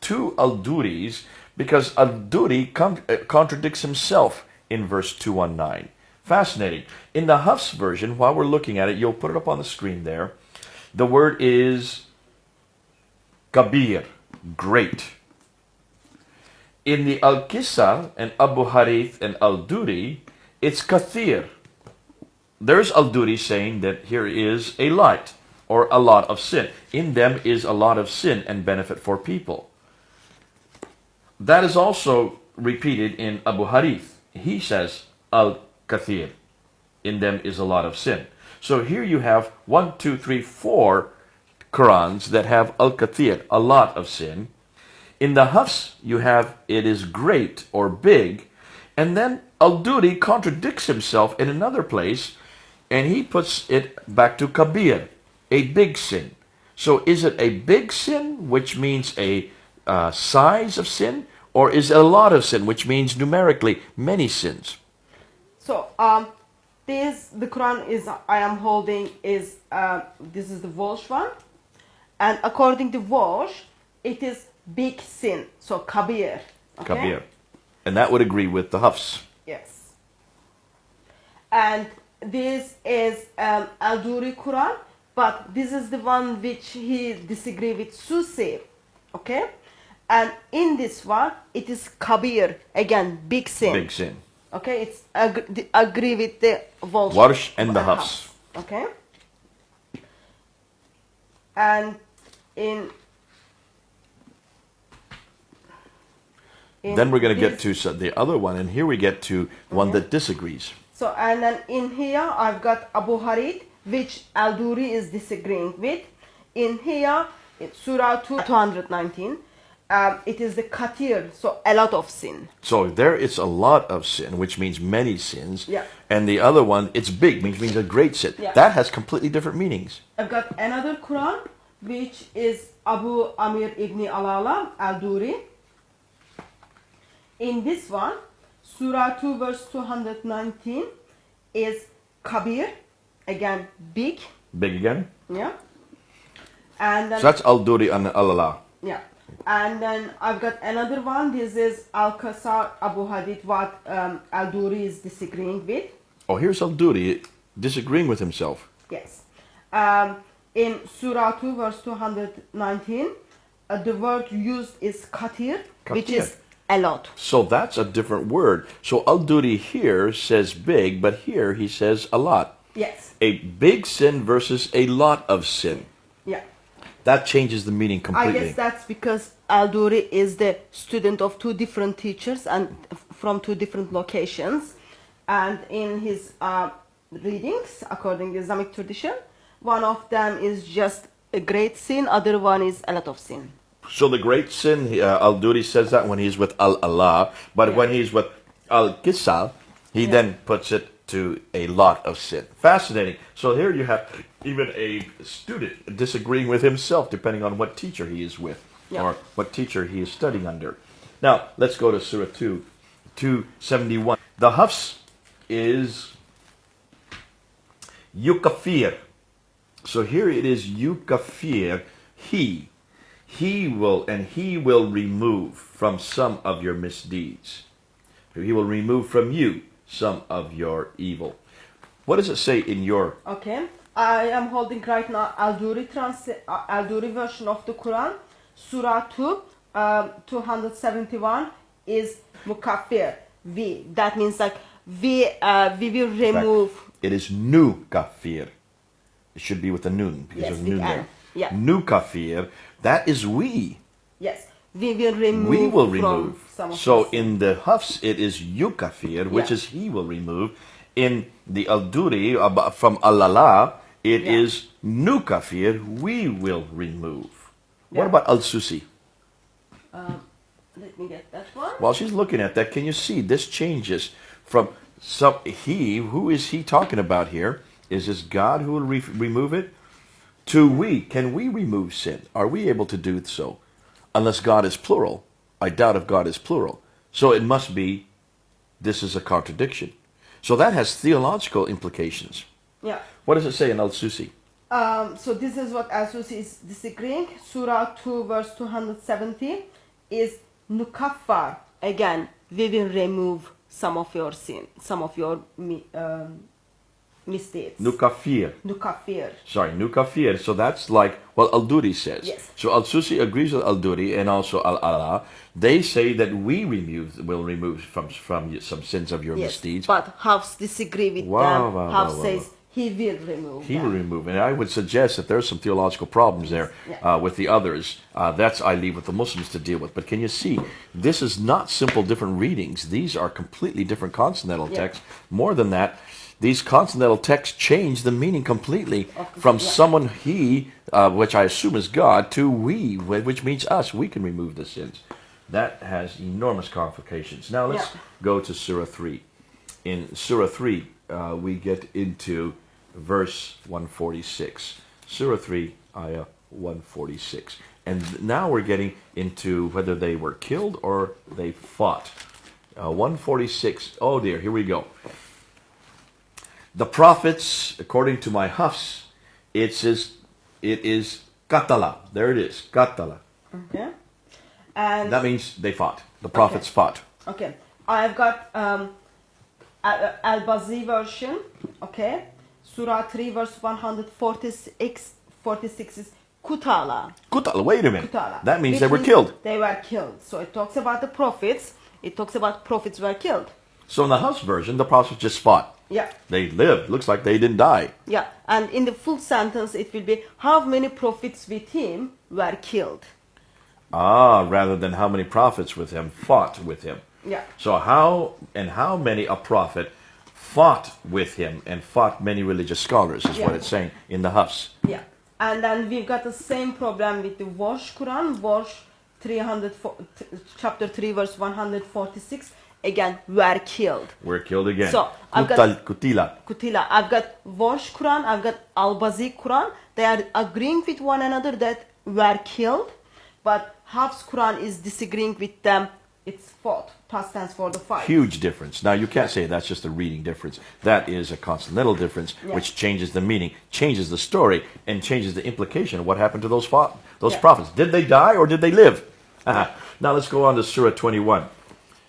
S5: two al-Duris, because al-Duri contradicts himself in verse 219. Fascinating. In the Hafs version, while we're looking at it, you'll put it up on the screen there. The word is kabir, great. In the Al-Qissa and Abu Harith and Al-Duri, it's kathir. There's Al-Duri saying that here is a light or a lot of sin. In them is a lot of sin and benefit for people. That is also repeated in Abu Harith. He says Al-Kathir. In them is a lot of sin. So here you have 1, 2, 3, 4 Qurans that have Al-Kathir, a lot of sin. In the Hafs, you have it is great or big. And then Al-Duri contradicts himself in another place, and he puts it back to Kabir, a big sin. So is it a big sin, which means a size of sin, or is it a lot of sin, which means numerically many sins?
S2: So the Quran is I am holding is this is the Welsh one, and according to Welsh, it is big sin. So kabir, Okay?
S5: Kabir. And that would agree with the Hafs.
S2: Yes. And this is Al-Duri Quran, but this is the one which he disagree with Susi. Okay? And in this one, it is Kabir, again, big sin.
S5: Big sin.
S2: Okay, it's agree with the
S5: Warsh and the Hafs.
S2: Okay? And in
S5: then we're going to get to the other one, and here we get to one that disagrees.
S2: So, and then in here, I've got Abu Harid, which Al-Duri is disagreeing with. In here, it's Surah 219. It is the katir, so a lot of sin.
S5: So there it's a lot of sin, which means many sins.
S2: Yeah.
S5: And the other one, it's big, which means a great sin.
S2: Yeah.
S5: That has completely different meanings.
S2: I've got another Quran, which is Abu Amir ibn Alala, Al-Duri. In this one, Surah 2 verse 219 is Kabir, again big.
S5: Big again?
S2: Yeah. And then,
S5: So that's Al-Duri and Al-Allah.
S2: yeah. And then I've got another one. This is Al-Qasar Abu Hadid, what Al-Duri is disagreeing with.
S5: Oh, here's Al-Duri disagreeing with himself.
S2: Yes. In Surah 2 verse 219, the word used is katir, which
S5: Katir.
S2: is a lot.
S5: So that's a different word. So Al-Duri here says big, but here he says a lot.
S2: Yes.
S5: A big sin versus a lot of sin.
S2: Yeah.
S5: That changes the meaning
S2: I
S5: completely.
S2: guess that's because Al-Duri is the student of two different teachers and from two different locations. And in his readings, according to Islamic tradition, one of them is just a great sin, other one is a lot of sin.
S5: So the great sin, Al-Duri says that when he's with Al-Allah, but when he's with Al-Qisal, he then puts it to a lot of sin. Fascinating. So here you have even a student disagreeing with himself, depending on what teacher he is with, or what teacher he is studying under. Now, let's go to Surah 2, 271. The Hafs is Yukafir. So here it is Yukafir, he. He will remove from some of your misdeeds. He will remove from you some of your evil. What does it say in your...
S2: Okay, I am holding right now Al-Duri version of the Quran. Surah 2, 271 is Mukaffir. That means like we will remove.
S5: It is nu kafir. It should be with a nun because
S2: Yes,
S5: there's
S2: with
S5: nun there.
S2: an, yeah.
S5: Nu kafir. That is we.
S2: Yes, we will remove.
S5: We will
S2: from
S5: remove.
S2: some of
S5: So
S2: this.
S5: in the Hafs it is yukafir, which is he will remove. In the Al-Duri from Al-Allah, it is nu kafir, we will remove. What about Al-Susi?
S2: Let me get that one.
S5: While she's looking at that, can you see this changes from he? Who is he talking about here? Is this God who will remove it? To we. Can we remove sin? Are we able to do so? Unless God is plural. I doubt if God is plural. So it must be, this is a contradiction. So that has theological implications.
S2: Yeah.
S5: What does it say in Al-Susi?
S2: So this is what Al-Susi is disagreeing. Surah 2 verse 270 is Nukaffar. Again, we will remove some of your sin, some of your mistakes.
S5: Nukafir.
S2: Nukaffir.
S5: Sorry, Nukafir. So that's like what Al-Duri says.
S2: Yes.
S5: So Al-Susi agrees with Al-Duri and also Al-Allah. They say that we will remove from some sins of your misdeeds.
S2: But Hafs disagree with them. Hafs says he will remove
S5: He
S2: them.
S5: will remove. And I would suggest that there's some theological problems there with the others. That's I leave with the Muslims to deal with. But can you see, this is not simple different readings. These are completely different consonantal texts. More than that, these consonantal texts change the meaning completely from someone he, which I assume is God, to we, which means us. We can remove the sins. That has enormous complications. Now let's go to Surah 3. In Surah 3, we get into verse 146. Surah 3, ayah 146. And now we're getting into whether they were killed or they fought. 146, oh dear, here we go. The prophets, according to my Hafs, it is katala. There it is, katala.
S2: Okay. And
S5: That means they fought. The prophets fought.
S2: okay, I've got Al-Bazi version. Okay, Surah 3 verse 146 is Kutala.
S5: Kutala, wait a minute.
S2: Kutala.
S5: That means
S2: Which
S5: they were killed.
S2: They were killed. So it talks about the prophets. It talks about prophets were killed.
S5: So in the Hafs version, the prophets just fought.
S2: Yeah.
S5: They lived. Looks like they didn't die.
S2: Yeah. And in the full sentence, it will be how many prophets with him were killed.
S5: Rather than how many prophets with him fought with him.
S2: Yeah.
S5: So how many a prophet fought with him and fought many religious scholars is what
S2: Yeah.
S5: it's saying in the Hafs.
S2: Yeah. And then we've got the same problem with the Warsh Qur'an, chapter 3 verse 146. Again, were killed.
S5: We're killed again.
S2: So, I've got-
S5: Kutila.
S2: Kutila. I've got Warsh Qur'an, I've got Al-Bazi Qur'an. They are agreeing with one another that were killed, but Hafs Qur'an is disagreeing with them. It's fought. Past tense for the fight.
S5: Huge difference. Now you can't say that's just a reading difference. That is a consonantal difference,
S2: Yeah.
S5: which changes the meaning, changes the story, and changes the implication of what happened to those
S2: Yeah.
S5: prophets. Did they die or did they live? Now let's go on to Surah 21.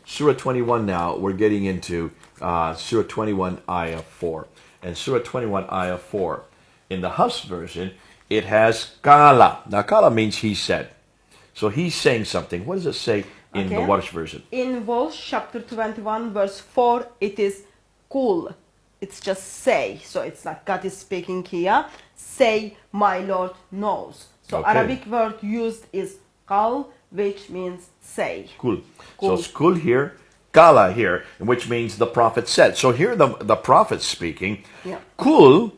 S5: Surah 21 now, we're getting into Surah 21, Ayah 4. And Surah 21, Ayah 4, in the Hafs version, it has Kala. Now Kala means he said. So he's saying something. What does it say in the
S2: Okay.
S5: Warsh version?
S2: In Walsh chapter 21 verse 4, it is kul. It's just say. So it's like God is speaking here. Say, my Lord knows. So
S5: Okay.
S2: Arabic word used is qal, which means say.
S5: Kul.
S2: Kul.
S5: So skul here, Kala here, which means the prophet said. So here the prophet speaking.
S2: Yeah.
S5: Kul,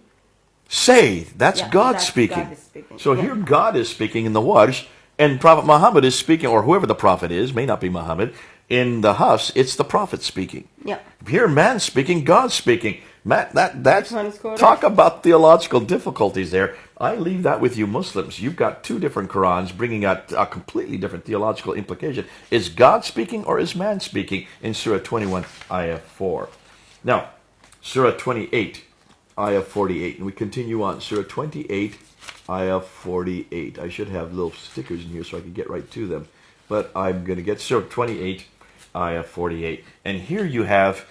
S5: say. That's
S2: Yeah,
S5: God
S2: that's
S5: speaking.
S2: God is speaking.
S5: So
S2: Yeah.
S5: here God is speaking in the Warsh, and Prophet Muhammad is speaking, or whoever the prophet is, may not be Muhammad. In the Hafs, it's the prophet speaking.
S2: Yeah.
S5: Here, man speaking, God speaking. Matt, that's
S2: Which one is correct?
S5: talk about theological difficulties there. I leave that with you Muslims. You've got two different Qurans bringing out a completely different theological implication. Is God speaking or is man speaking in Surah 21, Ayah 4? Now, Surah 28, Ayah 48. And we continue on. Surah 28, Ayah 48. I should have little stickers in here so I can get right to them. But I'm going to get Surah 28, Ayah 48. And here you have,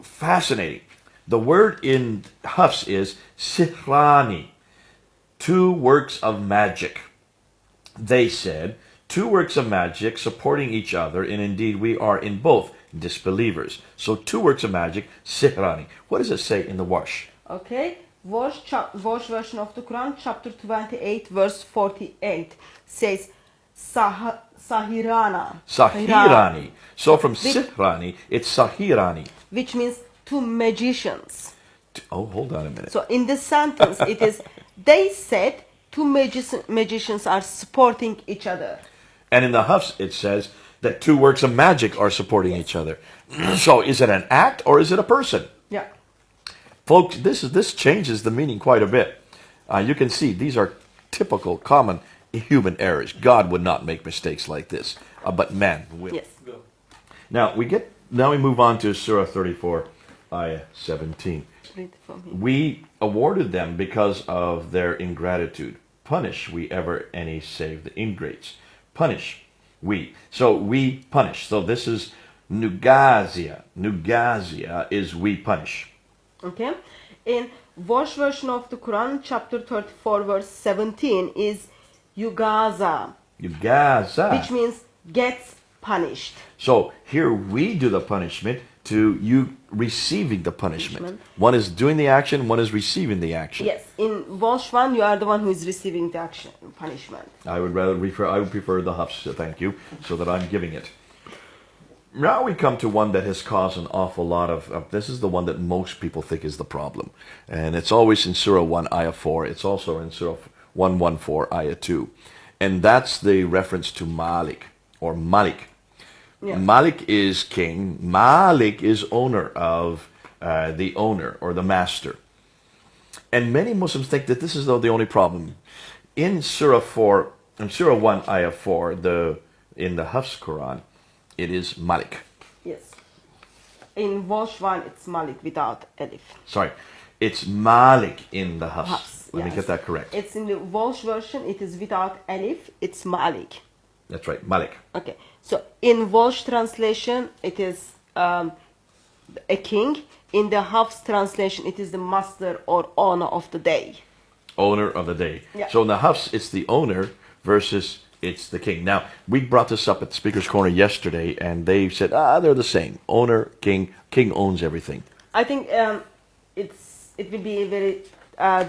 S5: fascinating. The word in Hafs is sihrani, two works of magic. They said, two works of magic supporting each other, and indeed we are in both disbelievers. So two works of magic, sihrani. What does it say in the Warsh?
S2: Okay. Warsh version of the Quran, chapter 28, verse 48, says Sahirana.
S5: Sahirani. So from sihrani, it's sahirani.
S2: Which means two magicians.
S5: Oh, hold on a minute.
S2: So in this sentence, it is, they said two magicians are supporting each other.
S5: And in the Hafs, it says that two works of magic are supporting each other. So is it an act or is it a person?
S2: Yeah.
S5: Folks, this changes the meaning quite a bit. You can see these are typical, common human errors. God would not make mistakes like this, but man will.
S2: Yes.
S5: Now we move on to Surah 34, Ayah 17.
S2: Read from here.
S5: We awarded them because of their ingratitude. Punish we ever any save the ingrates. Punish we. So we punish. So this is nugazia. Nugazia is we punish.
S2: Okay. In Warsh version of the Quran, chapter 34, verse 17 is Yugaza,
S5: Yugaza.
S2: which means gets punished.
S5: So here we do the punishment to you receiving the punishment. One is doing the action, one is receiving the action.
S2: Yes. In Warsh 1, you are the one who is receiving the action, punishment.
S5: I would prefer the Hafs, thank you, so that I'm giving it. Now we come to one that has caused an awful lot of, this is the one that most people think is the problem. And it's always in Surah 1, Ayah 4. It's also in Surah 114, Ayah 2. And that's the reference to Malik, or Malik.
S2: Yeah.
S5: Malik is king. Malik is owner of the owner or the master. And many Muslims think that this is the only problem. In Surah 1, Ayah 4, in the Hafs Qur'an, it is Malik.
S2: Yes. In Warsh 1, it's Malik without Alif.
S5: Sorry, it's Malik in the Hafs.
S2: Hafs,
S5: Let me
S2: yes.
S5: get that correct.
S2: It's in the Walsh version, it is without Alif, it's Malik.
S5: That's right, Malik.
S2: Okay, so in Walsh translation, it is a king. In the Hafs translation, it is the master or owner of the day.
S5: Owner of the day.
S2: Yeah.
S5: So in the Hafs, it's the owner versus it's the king. Now, we brought this up at the Speaker's Corner yesterday, and they said, they're the same. Owner, king owns everything.
S2: I think it will be very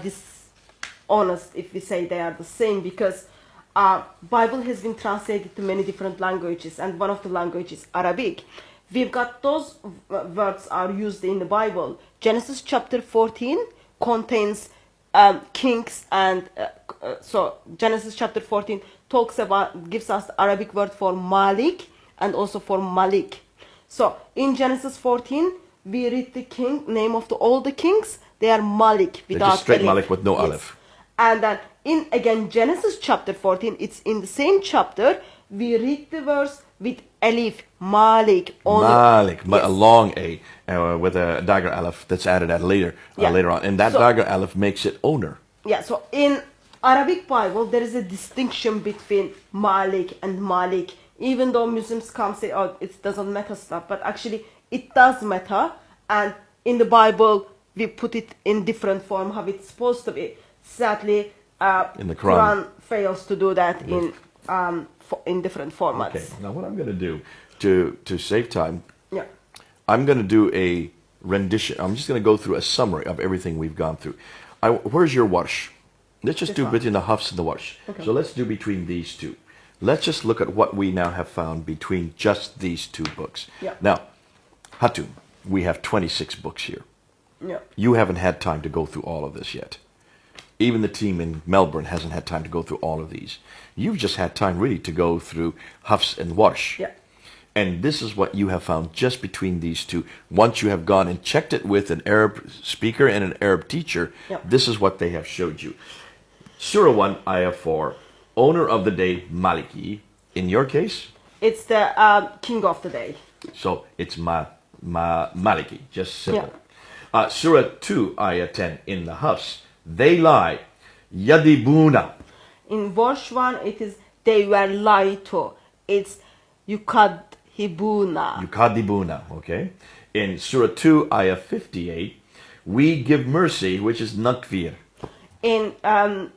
S2: dishonest if we say they are the same, because Bible has been translated to many different languages, and one of the languages is Arabic. We've got those words are used in the Bible. Genesis chapter 14 contains kings, and so Genesis chapter 14 gives us the Arabic word for Malik and also for Malik. So in Genesis 14, we read the name of all the kings. They are Malik without
S5: just straight
S2: alif.
S5: Malik with no
S2: Yes.
S5: aleph.
S2: And then in again Genesis chapter 14, it's in the same chapter, we read the verse with alif, Malik.
S5: Malik,
S2: Yes.
S5: a long A with a dagger aleph that's added later on. And that dagger aleph makes it owner.
S2: Yeah, so in Arabic Bible, there is a distinction between Malik and Malik. Even though Muslims come say, oh, it doesn't matter stuff, but actually it does matter. And in the Bible, we put it in different form, how it's supposed to be. Sadly,
S5: In the Quran.
S2: fails to do that in different formats.
S5: Okay, now what I'm going to do to save time,
S2: Yeah.
S5: I'm going to do a rendition. I'm just going to go through a summary of everything we've gone through. Where's your warsh? Let's just
S2: This
S5: do
S2: one.
S5: between the Hafs and the warsh.
S2: Okay.
S5: So let's do between these two. Let's just look at what we now have found between just these two books.
S2: Yeah.
S5: Now, Hatun, we have 26 books here.
S2: Yeah.
S5: You haven't had time to go through all of this yet. Even the team in Melbourne hasn't had time to go through all of these. You've just had time really to go through Hafs and Warsh.
S2: Yeah.
S5: And this is what you have found just between these two. Once you have gone and checked it with an Arab speaker and an Arab teacher,
S2: Yeah.
S5: this is what they have showed you. Surah 1, Ayah 4, owner of the day, Maliki. In your case,
S2: It's the king of the day.
S5: so it's Maliki, just simple. Surah 2, Ayah 10, in the Hafs, they lie, Yadibuna.
S2: In verse 1, it is they were lied to. It's yukadhibuna.
S5: Yukadibuna, okay? In Surah 2, Ayah 58, we give mercy, which is Nakfir.
S2: In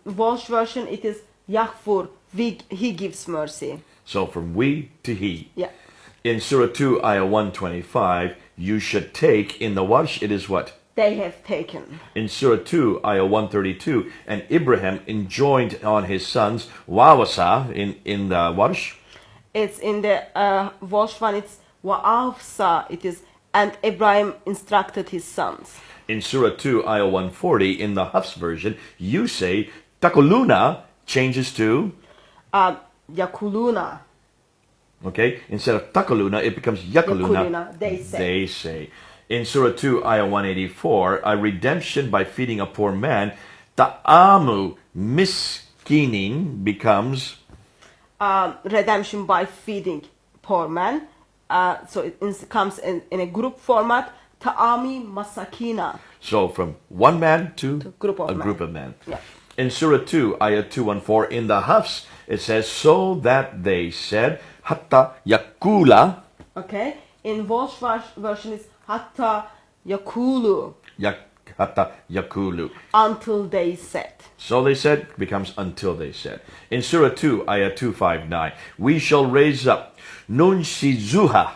S2: Walsh version, it is Yaghfur, he gives mercy.
S5: So from we to he.
S2: Yeah.
S5: In Surah 2, Ayah 125, you should take. In the Warsh, it is what?
S2: They have taken.
S5: In Surah 2, Ayah 132, and Ibrahim enjoined on his sons, Wawasa, in the Warsh.
S2: It's in the Walsh one, it's Wa'afsa, it is, and Ibrahim instructed his sons.
S5: In Surah 2, Ayah 140, in the Hafs version, you say, Takuluna changes to,
S2: Yakuluna.
S5: okay, instead of Takuluna, it becomes Yakuluna.
S2: Yakuluna, they say.
S5: They say. In Surah 2, Ayah 184, a redemption by feeding a poor man, Ta'amu miskinin becomes,
S2: Redemption by feeding poor man. So it comes in a group format. Ta'ami masakina.
S5: so from one man to
S2: group of
S5: a
S2: men.
S5: group of men.
S2: Yeah.
S5: In Surah 2, Ayah 214, in the Hafs, it says, so that they said, Hatta yakula,
S2: Okay. In Walsh version is Hatta Yakulu.
S5: Hatta yakulu.
S2: Until they said.
S5: So they said becomes until they said. In Surah 2, Ayah 259, we shall raise up Nun Shizuha,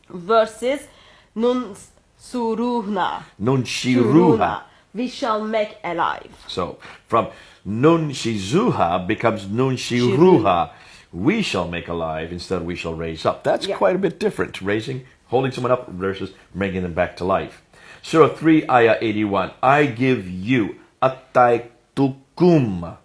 S2: Verses Nun Suruhna.
S5: Nun Shiruha.
S2: We shall make alive.
S5: So from Nun Shizuha becomes Nun Shiruha. We shall make alive instead of we shall raise up. That's
S2: Yeah.
S5: quite a bit different. Raising, holding someone up versus bringing them back to life. Surah 3, Ayah 81. I give you Ataitukum.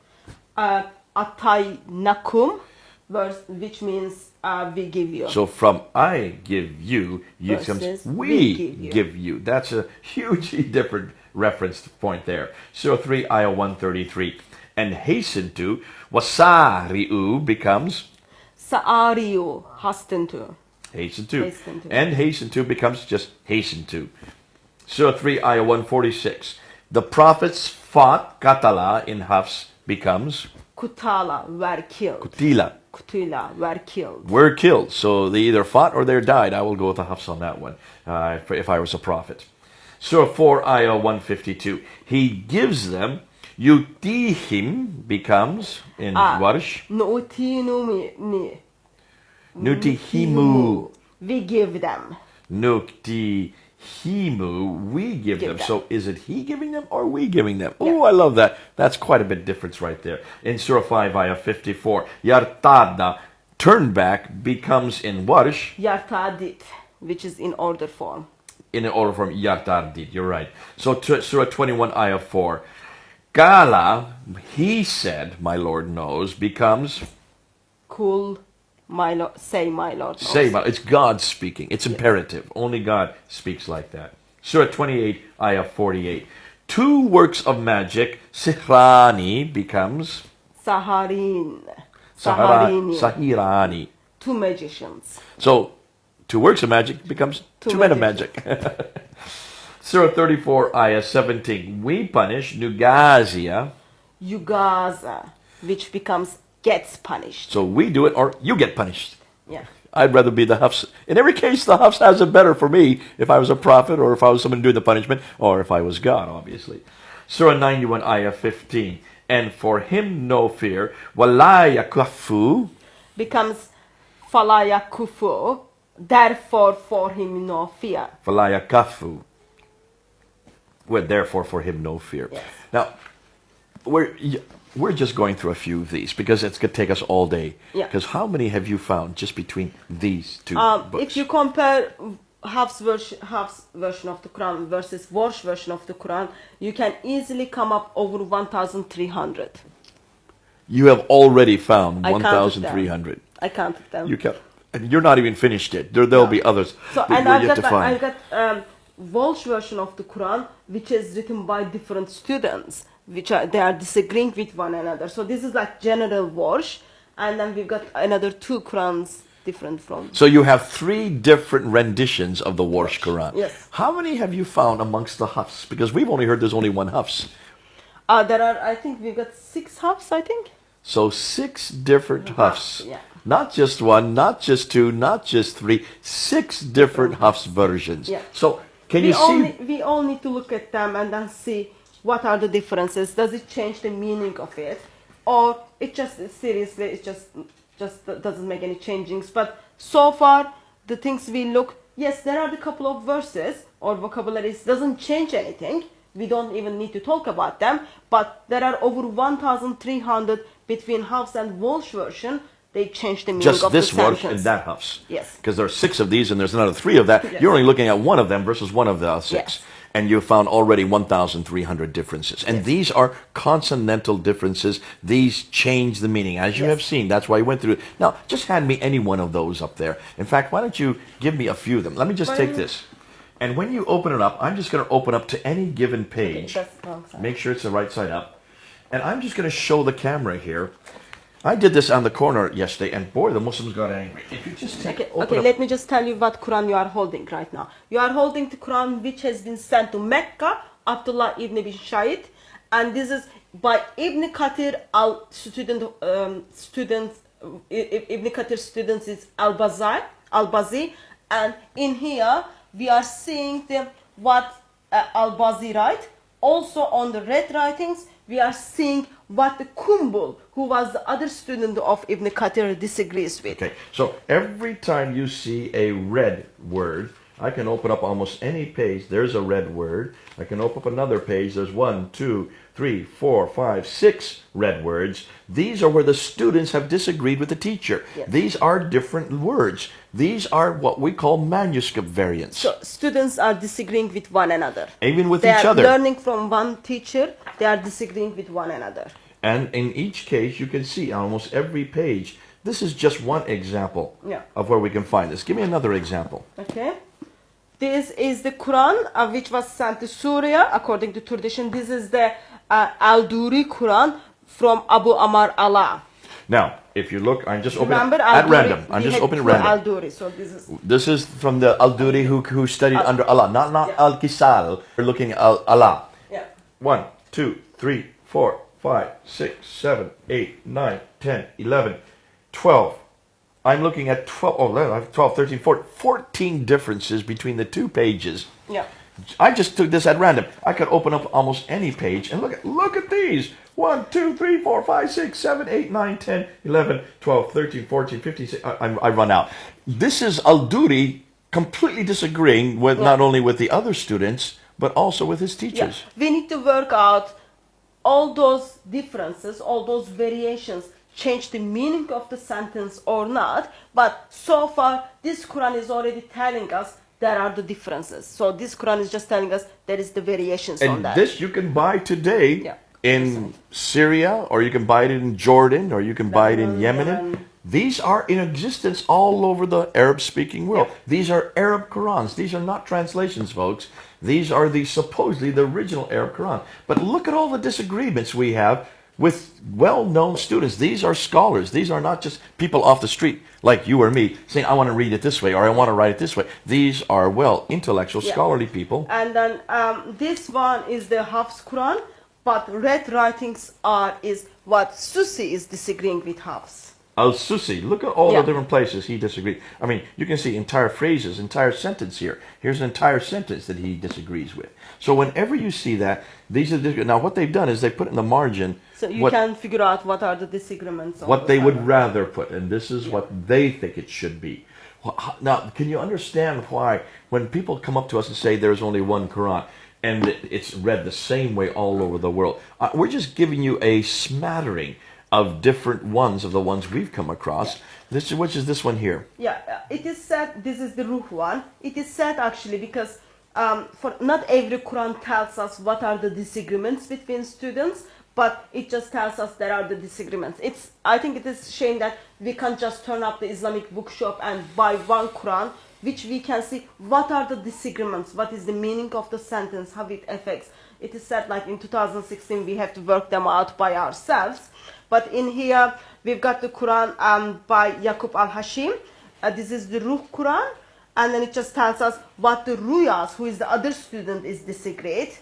S2: Atai nakum, which means we give you.
S5: So from I give you,
S2: Versus
S5: comes
S2: we
S5: we
S2: give you.
S5: That's a hugely different reference point there. Surah 3, Ayah 133. And hasten to, wasari'u becomes
S2: Sa'ariu, hasten to.
S5: hasten to.
S2: Hasten to.
S5: And hasten to becomes just hasten to. Surah 3, Ayah 146. The prophets fought, katala in Hafs becomes
S2: Kutala, were killed.
S5: kutila.
S2: Kutila, were killed.
S5: Were killed. So they either fought or they died. I will go with the Hafs on that one, if I was a prophet. Surah 4, Ayah 152. He gives them, yutihim becomes, in Warsh, nutihimu.
S2: We give them.
S5: Nutihimu, we give them. So is it he giving them or we giving them? Oh, I love that. That's quite a bit difference right there. In Surah 5, Ayah 54, yartada, turn back, becomes in Warsh,
S2: Yartadit, which is in order form.
S5: in an order from yartardid, you're right. So Surah 21, Ayah 4, Kala, he said, my Lord knows, becomes
S2: Kul, my Lord, say my Lord knows.
S5: say, it's God speaking. It's imperative. Only God speaks like that. Surah 28, Ayah 48. Two works of magic, sihrani becomes
S2: Saharin.
S5: sahirani.
S2: Two magicians.
S5: So, two works of magic becomes two men of magic. Surah 34, Ayah 17. We punish Nugazia.
S2: Yugaza, which becomes gets punished.
S5: So we do it or you get punished.
S2: Yeah.
S5: I'd rather be the Hafs. In every case, the Hafs has it better for me if I was a prophet or if I was someone doing the punishment or if I was God, obviously. Surah 91, Ayah 15. And for him no fear. Wala yakufu.
S2: Becomes falaya kufu. Therefore, for him no fear.
S5: Wala yakafu. Well, therefore, for him no fear.
S2: Yes.
S5: Now, we're just going through a few of these because it's going to take us all day.
S2: Yeah.
S5: Because how many have you found just between these two books?
S2: If you compare Hafs version of the Quran versus Warsh version of the Quran, you can easily come up over 1,300.
S5: You have already found
S2: I counted
S5: 1,300.
S2: I counted them.
S5: You can, and you're not even finished yet. There'll be others
S2: So,
S5: that
S2: and
S5: we're
S2: I've
S5: yet to
S2: got,
S5: find.
S2: I've got Walsh version of the Quran, which is written by different students, they are disagreeing with one another. So this is like general Walsh, and then we've got another two Qurans different from.
S5: So you have three different renditions of the Warsh Quran.
S2: Yes.
S5: How many have you found amongst the Hafs? Because we've only heard there's only one Hafs.
S2: There are, I think we've got 6 Hafs, I think.
S5: So 6 different Hafs.
S2: Yeah.
S5: Not just one, not just 2, not just 3, 6 different Hafs versions.
S2: Yeah.
S5: So can you see?
S2: We all need to look at them and then see what are the differences. Does it change the meaning of it, or it just seriously it just doesn't make any changings? But so far the things we look, yes, there are a couple of verses or vocabularies doesn't change anything. We don't even need to talk about them. But there are over 1,300 between Hafs and Walsh version. They change the meaning
S5: Just
S2: of
S5: this
S2: the
S5: Warsh
S2: sentence.
S5: and that Hafs.
S2: Yes.
S5: Because there are 6 of these and there's another 3 of that.
S2: Yes.
S5: You're only looking at one of them versus one of the 6.
S2: Yes.
S5: And you found already 1,300 differences. And these are consonantal differences. These change the meaning, as you have seen. That's why you went through it. Now, just hand me any one of those up there. In fact, why don't you give me a few of them? Let me just take this. And when you open it up, I'm just going to open up to any given page.
S2: Okay, that's wrong side.
S5: Make sure it's the right side up. And I'm just going to show the camera here. I did this on the corner yesterday, and boy, the Muslims got angry. If you just take, open up.
S2: Let me just tell you what Quran you are holding right now. You are holding the Quran which has been sent to Mecca, Abdullah ibn Shahid, and this is by Ibn Kathir Ibn Kathir students is Al-Bazi, and in here we are seeing what Al-Bazi write. Also on the red writings, we are seeing what the Kumbul, who was the other student of Ibn Kathir, disagrees with.
S5: Okay, so every time you see a red word, I can open up almost any page. There's a red word. I can open up another page. There's 1, 2, 3, 4, 5, 6 red words. These are where the students have disagreed with the teacher.
S2: Yes.
S5: These are different words. These are what we call manuscript variants.
S2: So students are disagreeing with one another.
S5: Even with
S2: they
S5: each
S2: are
S5: other.
S2: learning from one teacher, they are disagreeing with one another.
S5: And in each case, you can see on almost every page, this is just one example of where we can find this. Give me another example.
S2: Okay. This is the Quran which was sent to Syria according to tradition. This is the Al-Duri Quran from Abu Amar Allah.
S5: Now, if you look, I'm just opening
S2: Remember,
S5: at
S2: Al-Duri,
S5: random. I'm just opening random.
S2: Al-Duri, so
S5: this is from the Al-Duri who studied under Allah, not Al-Kisal. We're looking at Allah.
S2: Yeah.
S5: 1, 2, 3, 4, 5, 6, 7, 8, 9, 10, 11. 12. I'm looking at 12. Oh, I have 12, 13, 14. 14 differences between the two pages.
S2: Yeah.
S5: I just took this at random. I could open up almost any page and look at these. 1, 2, 3, 4, 5, 6, 7, 8, 9, 10, 11, 12, 13, 14, 15, 16. I run out. This is Al-Duri completely disagreeing with not only with the other students, but also with his teachers.
S2: Yeah. We need to work out all those differences, all those variations, change the meaning of the sentence or not. But so far, this Quran is already telling us there are the differences. So this Quran is just telling us there is the variations on that.
S5: And this you can buy today in Syria, or you can buy it in Jordan, or you can buy it in Yemen. These are in existence all over the Arab-speaking world. These are Arab Qurans. These are not translations, folks. These are supposedly the original Arab Quran. But look at all the disagreements we have with well-known students. These are scholars. These are not just people off the street like you or me saying, I want to read it this way or I want to write it this way. These are, well, intellectual, scholarly people.
S2: And then this one is the Hafs Qur'an, but red writings is what Susi is disagreeing with Hafs.
S5: Al-Susi, look at all the different places he disagrees. I mean, you can see entire phrases, entire sentence here. Here's an entire sentence that he disagrees with. So whenever you see that, these are now what they've done is they put in the margin.
S2: So you can figure out what are the disagreements.
S5: What they would rather put, and this is what they think it should be. Now, can you understand why when people come up to us and say there's only one Quran and it's read the same way all over the world? We're just giving you a smattering of different ones of the ones we've come across. Which is this one here? Yeah,
S2: it is said this is the Ruh one. It is said actually because for not every Quran tells us what are the disagreements between students, but it just tells us there are the disagreements. I think it is a shame that we can't just turn up the Islamic bookshop and buy one Quran, which we can see what are the disagreements, what is the meaning of the sentence, how it affects. It is said like in 2016 we have to work them out by ourselves. But in here we've got the Quran by Yaqub al-Hashim. This is the Ruh Quran. And then it just tells us what the Ruyas, who is the other student, is disagreed.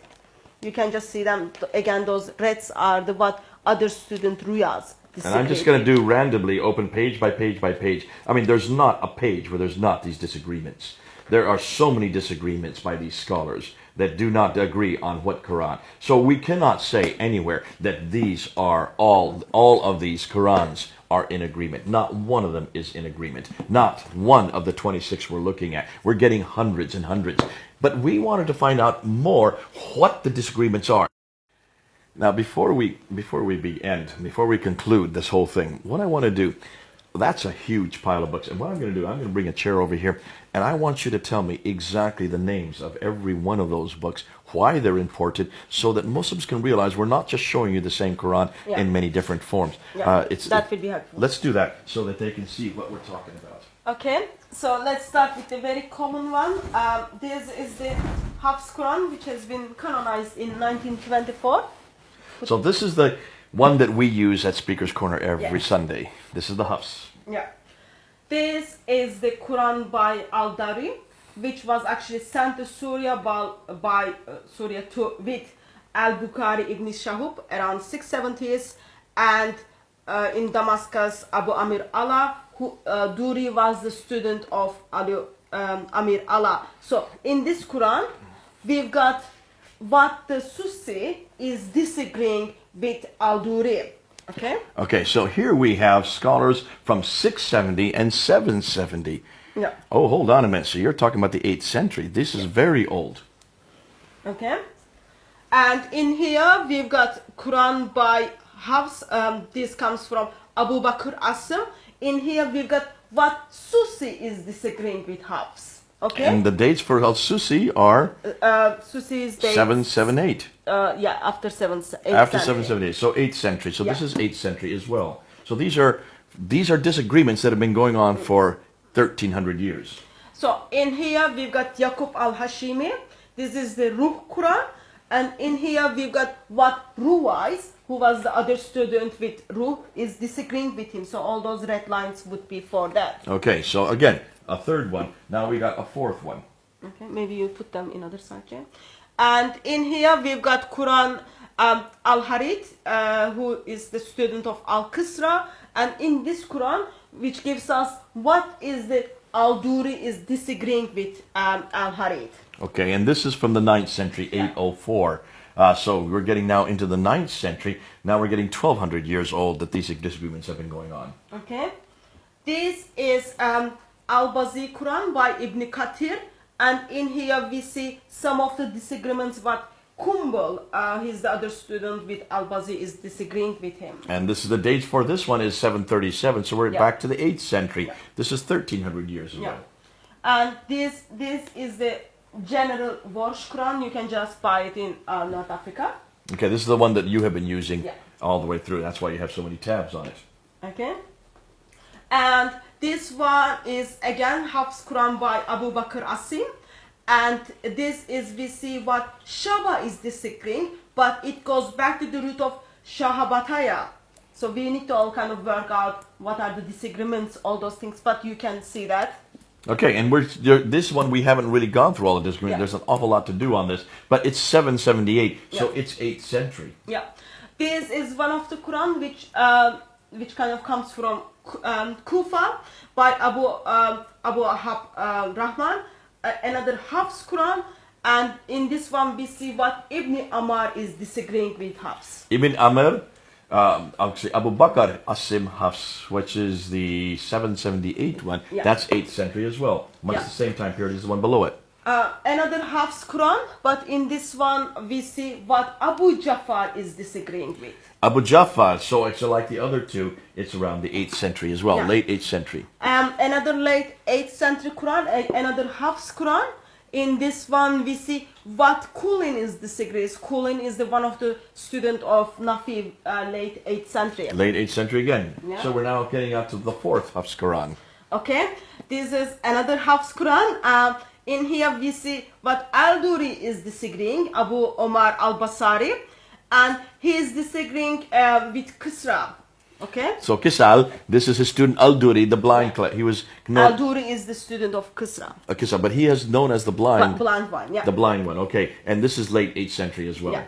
S2: You can just see them. Again, those reds are the what other student Ruyas disagreed.
S5: And I'm just going to do randomly, open page by page by page. I mean, there's not a page where there's not these disagreements. There are so many disagreements by these scholars that do not agree on what Quran. So we cannot say anywhere that these are all of these Qurans are in agreement. Not one of them is in agreement. Not one of the 26 we're looking at. We're getting hundreds and hundreds. But we wanted to find out more what the disagreements are. Now, before we conclude this whole thing, what I want to do, that's a huge pile of books. And what I'm going to do, I'm going to bring a chair over here, and I want you to tell me exactly the names of every one of those books, why they're important, so that Muslims can realize we're not just showing you the same Quran in many different forms.
S2: That would be helpful.
S5: Let's do that so that they can see what we're talking about.
S2: Okay, so let's start with the very common one. This is the Hafs Qur'an, which has been canonized in 1924.
S5: So this is the one that we use at Speaker's Corner every Sunday. This is the Hafs.
S2: Yeah. This is the Quran by Al-Dari, which was actually sent to Syria by Syria with Al-Bukhari ibn Shahub around 670s, and in Damascus, Abu Amir Allah, who Duri was the student of Amir Allah. So in this Quran, we've got what the Susi is disagreeing with Al-Duri.
S5: Okay, so here we have scholars from 670 and 770.
S2: Yeah.
S5: Oh, hold on a minute. So you're talking about the 8th century. This is very old.
S2: Okay. And in here we've got Quran by Hafs. This comes from Abu Bakr Asim. In here we've got what Susi is disagreeing with Hafs. Okay.
S5: And the dates for Al-Susi are
S2: Susi's dates
S5: 778.
S2: After 778.
S5: After 778. So 8th century. So this is 8th century as well. So these are disagreements that have been going on for 1300 years.
S2: So in here we've got Yaqub al-Hashimi. This is the Ruh Quran. And in here we've got what Ruwais, who was the other student with Ruh, is disagreeing with him. So all those red lines would be for that.
S5: Okay, so again, a third one. Now we got a fourth one.
S2: Okay, maybe you put them in other side, yeah. And in here we've got Quran Al-Harid, who is the student of Al-Qisra, and in this Quran, which gives us what is the Al-Duri is disagreeing with Al-Harid.
S5: Okay, and this is from the 9th century, 804. So we're getting now into the 9th century. Now we're getting 1200 years old that these disagreements have been going on.
S2: Okay, this is Al-Bazi Quran by Ibn Kathir, and in here we see some of the disagreements what Kumbal, he's the other student with Al-Bazi, is disagreeing with him.
S5: And this is the dates for this one is 737, so we're back to the 8th century. This is 1300 years ago.
S2: And this is the general Warsh Quran. You can just buy it in North Africa.
S5: Okay, this is the one that you have been using all the way through. That's why you have so many tabs on it.
S2: Okay. And this one is again Hafs Qur'an by Abu Bakr Asim. And this is, we see what Shaba is disagreeing, but it goes back to the root of Shahabataya. So we need to all kind of work out what are the disagreements, all those things, but you can see that.
S5: Okay, and this one we haven't really gone through all of this. There's an awful lot to do on this, but it's 778, so it's 8th century.
S2: Yeah, this is one of the Quran which kind of comes from Kufa by Abu Ahab Rahman. Another Hafs Qur'an, and in this one we see what Ibn Amr is disagreeing with Hafs.
S5: Ibn Amr, actually Abu Bakr Asim Hafs, which is the 778 one, that's 8th century as well. Much the same time period as the one below it.
S2: Another Hafs Qur'an, but in this one we see what Abu Jafar is disagreeing with.
S5: Abu Jafar, so it's like the other two, it's around the 8th century as well, late 8th century.
S2: Another late 8th century Quran, another Hafs Quran. In this one we see what Kulin is disagrees. Kulin is the one of the student of Nafi, late 8th century.
S5: Late 8th century again. So we're now getting out to the 4th Hafs Qur'an.
S2: Okay, this is another Hafs Quran. In here we see what Al-Duri is disagreeing, Abu Omar Al-Basari, and he is disagreeing with Kisra. Okay.
S5: So Kisal, this is his student Al-Duri, the blind. He was
S2: Al-Duri is the student of Kisra.
S5: Kisal, but he is known as the blind.
S2: Blind one,
S5: The blind one, okay. And this is late 8th century as well.
S2: Yeah.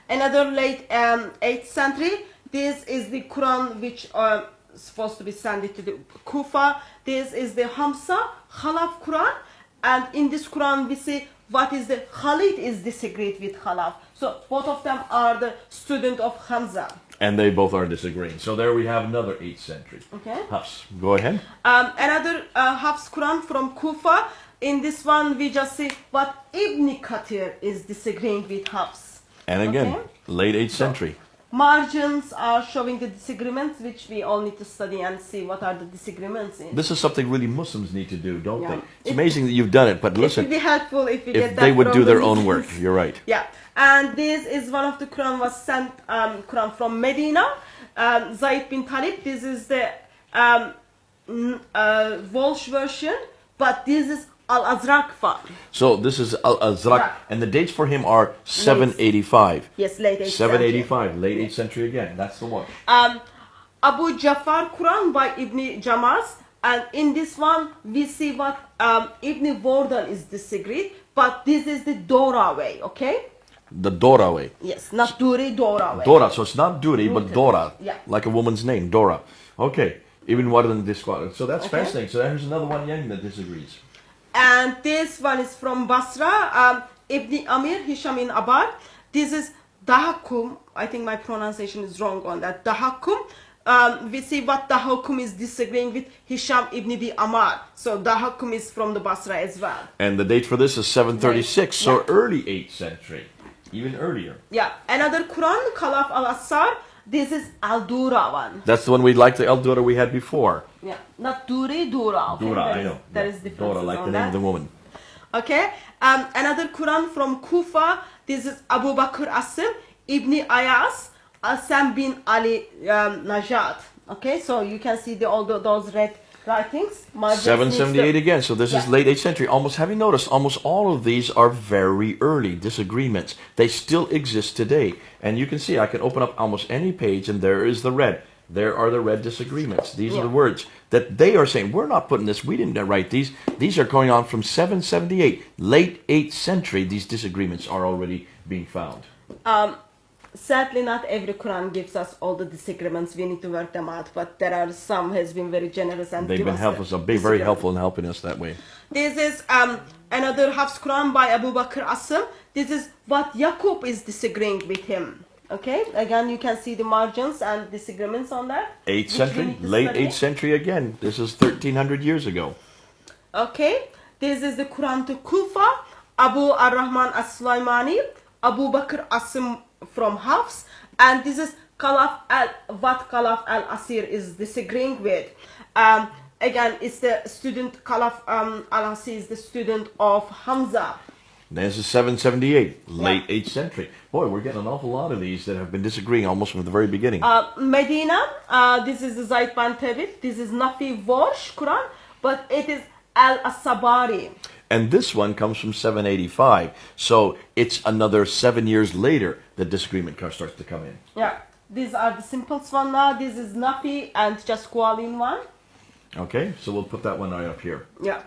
S2: Another late 8th century. This is the Quran which is supposed to be sent to the Kufa. This is the Hamza Khalaf Quran. And in this Quran we see what is the Khalid is disagreed with Khalaf. So both of them are the student of Hamza.
S5: And they both are disagreeing. So there we have another 8th century.
S2: Okay.
S5: Hafs, go ahead.
S2: Another Hafs Quran from Kufa. In this one we just see what Ibn Kathir is disagreeing with Hafs.
S5: And again, late 8th century.
S2: Margins are showing the disagreements, which we all need to study and see what are the disagreements in.
S5: This is something really Muslims need to do, don't they? It's amazing that you've done it, but listen.
S2: It would be helpful if we get that
S5: they would
S2: from
S5: do their
S2: the
S5: own
S2: Muslims.
S5: work. You're right.
S2: Yeah, and this is one of the Quran was sent Quran from Medina. Zayd bin Talib. This is the Walsh version, but this is Al-Azraq one.
S5: So this is Al-Azraq, and the dates for him are 785.
S2: Yes, late 8th
S5: 785, late 8th century again. That's the one.
S2: Abu Jafar Quran by Ibn Jamas, and in this one we see what Ibn Wardan is disagreed, but this is the Dora way, okay?
S5: The Dora way.
S2: Yes, not Duri, Dora way.
S5: Dora, so it's not Duri, but Dora.
S2: Yeah.
S5: Like a woman's name, Dora. Okay, even more than this one. So that's fascinating. So there's another one young that disagrees.
S2: And this one is from Basra, Ibn Amir, Hisham in Abad. This is Dahakum. I think my pronunciation is wrong on that. Dahakum. We see what Dahakum is disagreeing with Hisham ibn Abi Amar. So Dahakum is from the Basra as well.
S5: And the date for this is 736, so early 8th century. Even earlier.
S2: Yeah. Another Quran, Khalaf al-Assar. This is Al-Dura one.
S5: That's the one we like, the Al-Dura we had before.
S2: Yeah. Not Duri, Dura. Okay?
S5: Dura, I know.
S2: There is difference.
S5: Dura, like the name of the woman.
S2: Okay. Another Quran from Kufa. This is Abu Bakr Asim, Ibn Ayas, Asam bin Ali Najat. Okay, so you can see all those red writings.
S5: 778 again, so this is late 8th century. Almost, have you noticed, almost all of these are very early disagreements. They still exist today. And you can see, I can open up almost any page and there is the red. There are the red disagreements. These are the words that they are saying, we're not putting this, we didn't write these. These are going on from 778, late 8th century. These disagreements are already being found.
S2: sadly, not every Quran gives us all the disagreements. We need to work them out. But there are some has been very generous and
S5: They've been helpful, so very helpful in helping us that way.
S2: This is another Hafs Qur'an by Abu Bakr Asim. This is what Yaqub is disagreeing with him. Okay, again you can see the margins and disagreements on that.
S5: 8th century, late 8th century again. This is 1300 years ago.
S2: Okay, this is the Quran to Kufa, Abu Ar-Rahman As-Sulaimani, Abu Bakr Asim from Hafs, and this is what Khalaf al-Asir is disagreeing with. Again, it's the student, Khalaf al-Asir is the student of Hamza.
S5: This is 778, late 8th century. Boy, we're getting an awful lot of these that have been disagreeing almost from the very beginning.
S2: Medina, this is the Zayd bin Thabit. This is Nafi Warsh Quran, but it is Al-Asabari.
S5: And this one comes from 785. So it's another 7 years later that disagreement starts to come in.
S2: Yeah, these are the simplest one now. This is Nafi and just Qualin one.
S5: Okay, so we'll put that one right up here.
S2: Yeah.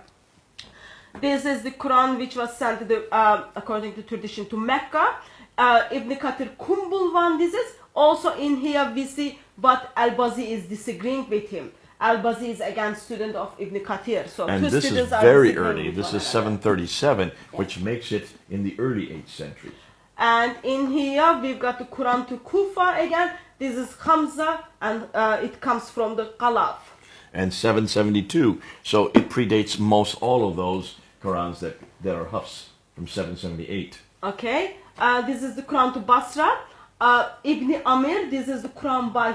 S2: This is the Quran which was sent to the, according to tradition, to Mecca. Ibn Kathir Kumbul one. This is also in here we see what Al-Bazi is disagreeing with him. Al-Bazi is again student of Ibn Kathir. So
S5: and this is very early. This is 737, which makes it in the early 8th century.
S2: And in here we've got the Quran to Kufa again. This is Hamza and it comes from the Khalaf.
S5: And 772. So it predates most all of those Qurans that are Hafs from 778.
S2: Okay. This is the Quran to Basra. Ibn Amir, this is the Quran by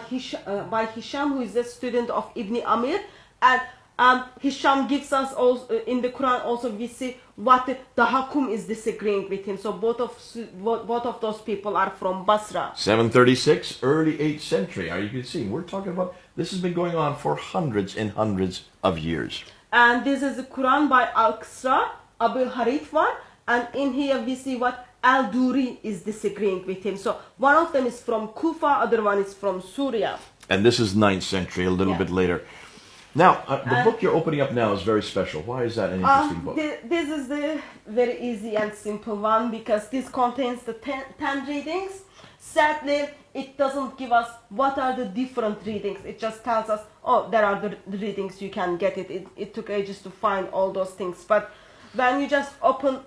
S2: Hisham, who is a student of Ibn Amir. And Hisham gives us also, in the Quran also we see what the Hakum is disagreeing with him. So both of those people are from Basra.
S5: 736, early 8th century. You can see, we're talking about, this has been going on for hundreds and hundreds of years.
S2: And this is the Quran by Al-Qasra, Abu Harith one. And in here we see what Al-Duri is disagreeing with him. So one of them is from Kufa, other one is from Syria.
S5: And this is 9th century, a little bit later. Now, the book you're opening up now is very special. Why is that an interesting book?
S2: This is the very easy and simple one because this contains the 10 readings. Sadly, it doesn't give us what are the different readings. It just tells us, oh, there are the readings, you can get it. It took ages to find all those things. But when you just open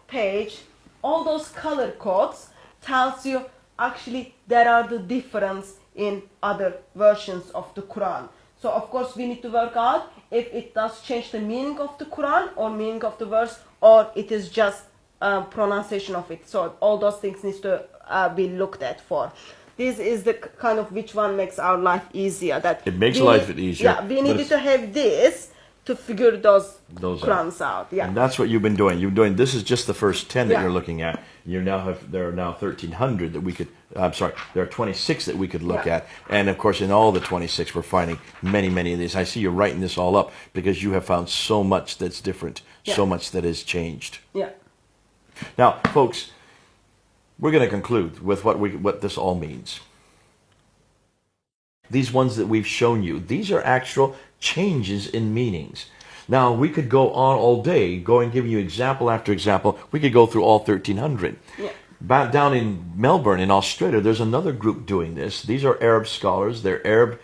S2: page, all those color codes tells you actually there are the difference in other versions of the Quran. So of course we need to work out if it does change the meaning of the Quran or meaning of the verse, or it is just pronunciation of it. So all those things needs to be looked at for. This is the kind of which one makes our life easier. That
S5: it makes life easier.
S2: Yeah, we needed to have this to figure those Qurans out. Yeah,
S5: and that's what you've been doing. This is just the first 10 that you're looking at. There are now 1,300 that we could. I'm sorry, there are 26 that we could look at, and of course, in all the 26, we're finding many of these. I see you're writing this all up because you have found so much that's different, so much that has changed.
S2: Yeah.
S5: Now, folks, we're going to conclude with what this all means. These ones that we've shown you, these are actual changes in meanings. Now, we could go on all day, giving you example after example. We could go through all 1,300. Yeah. Back down in Melbourne, in Australia, there's another group doing this. These are Arab scholars. They're Arab.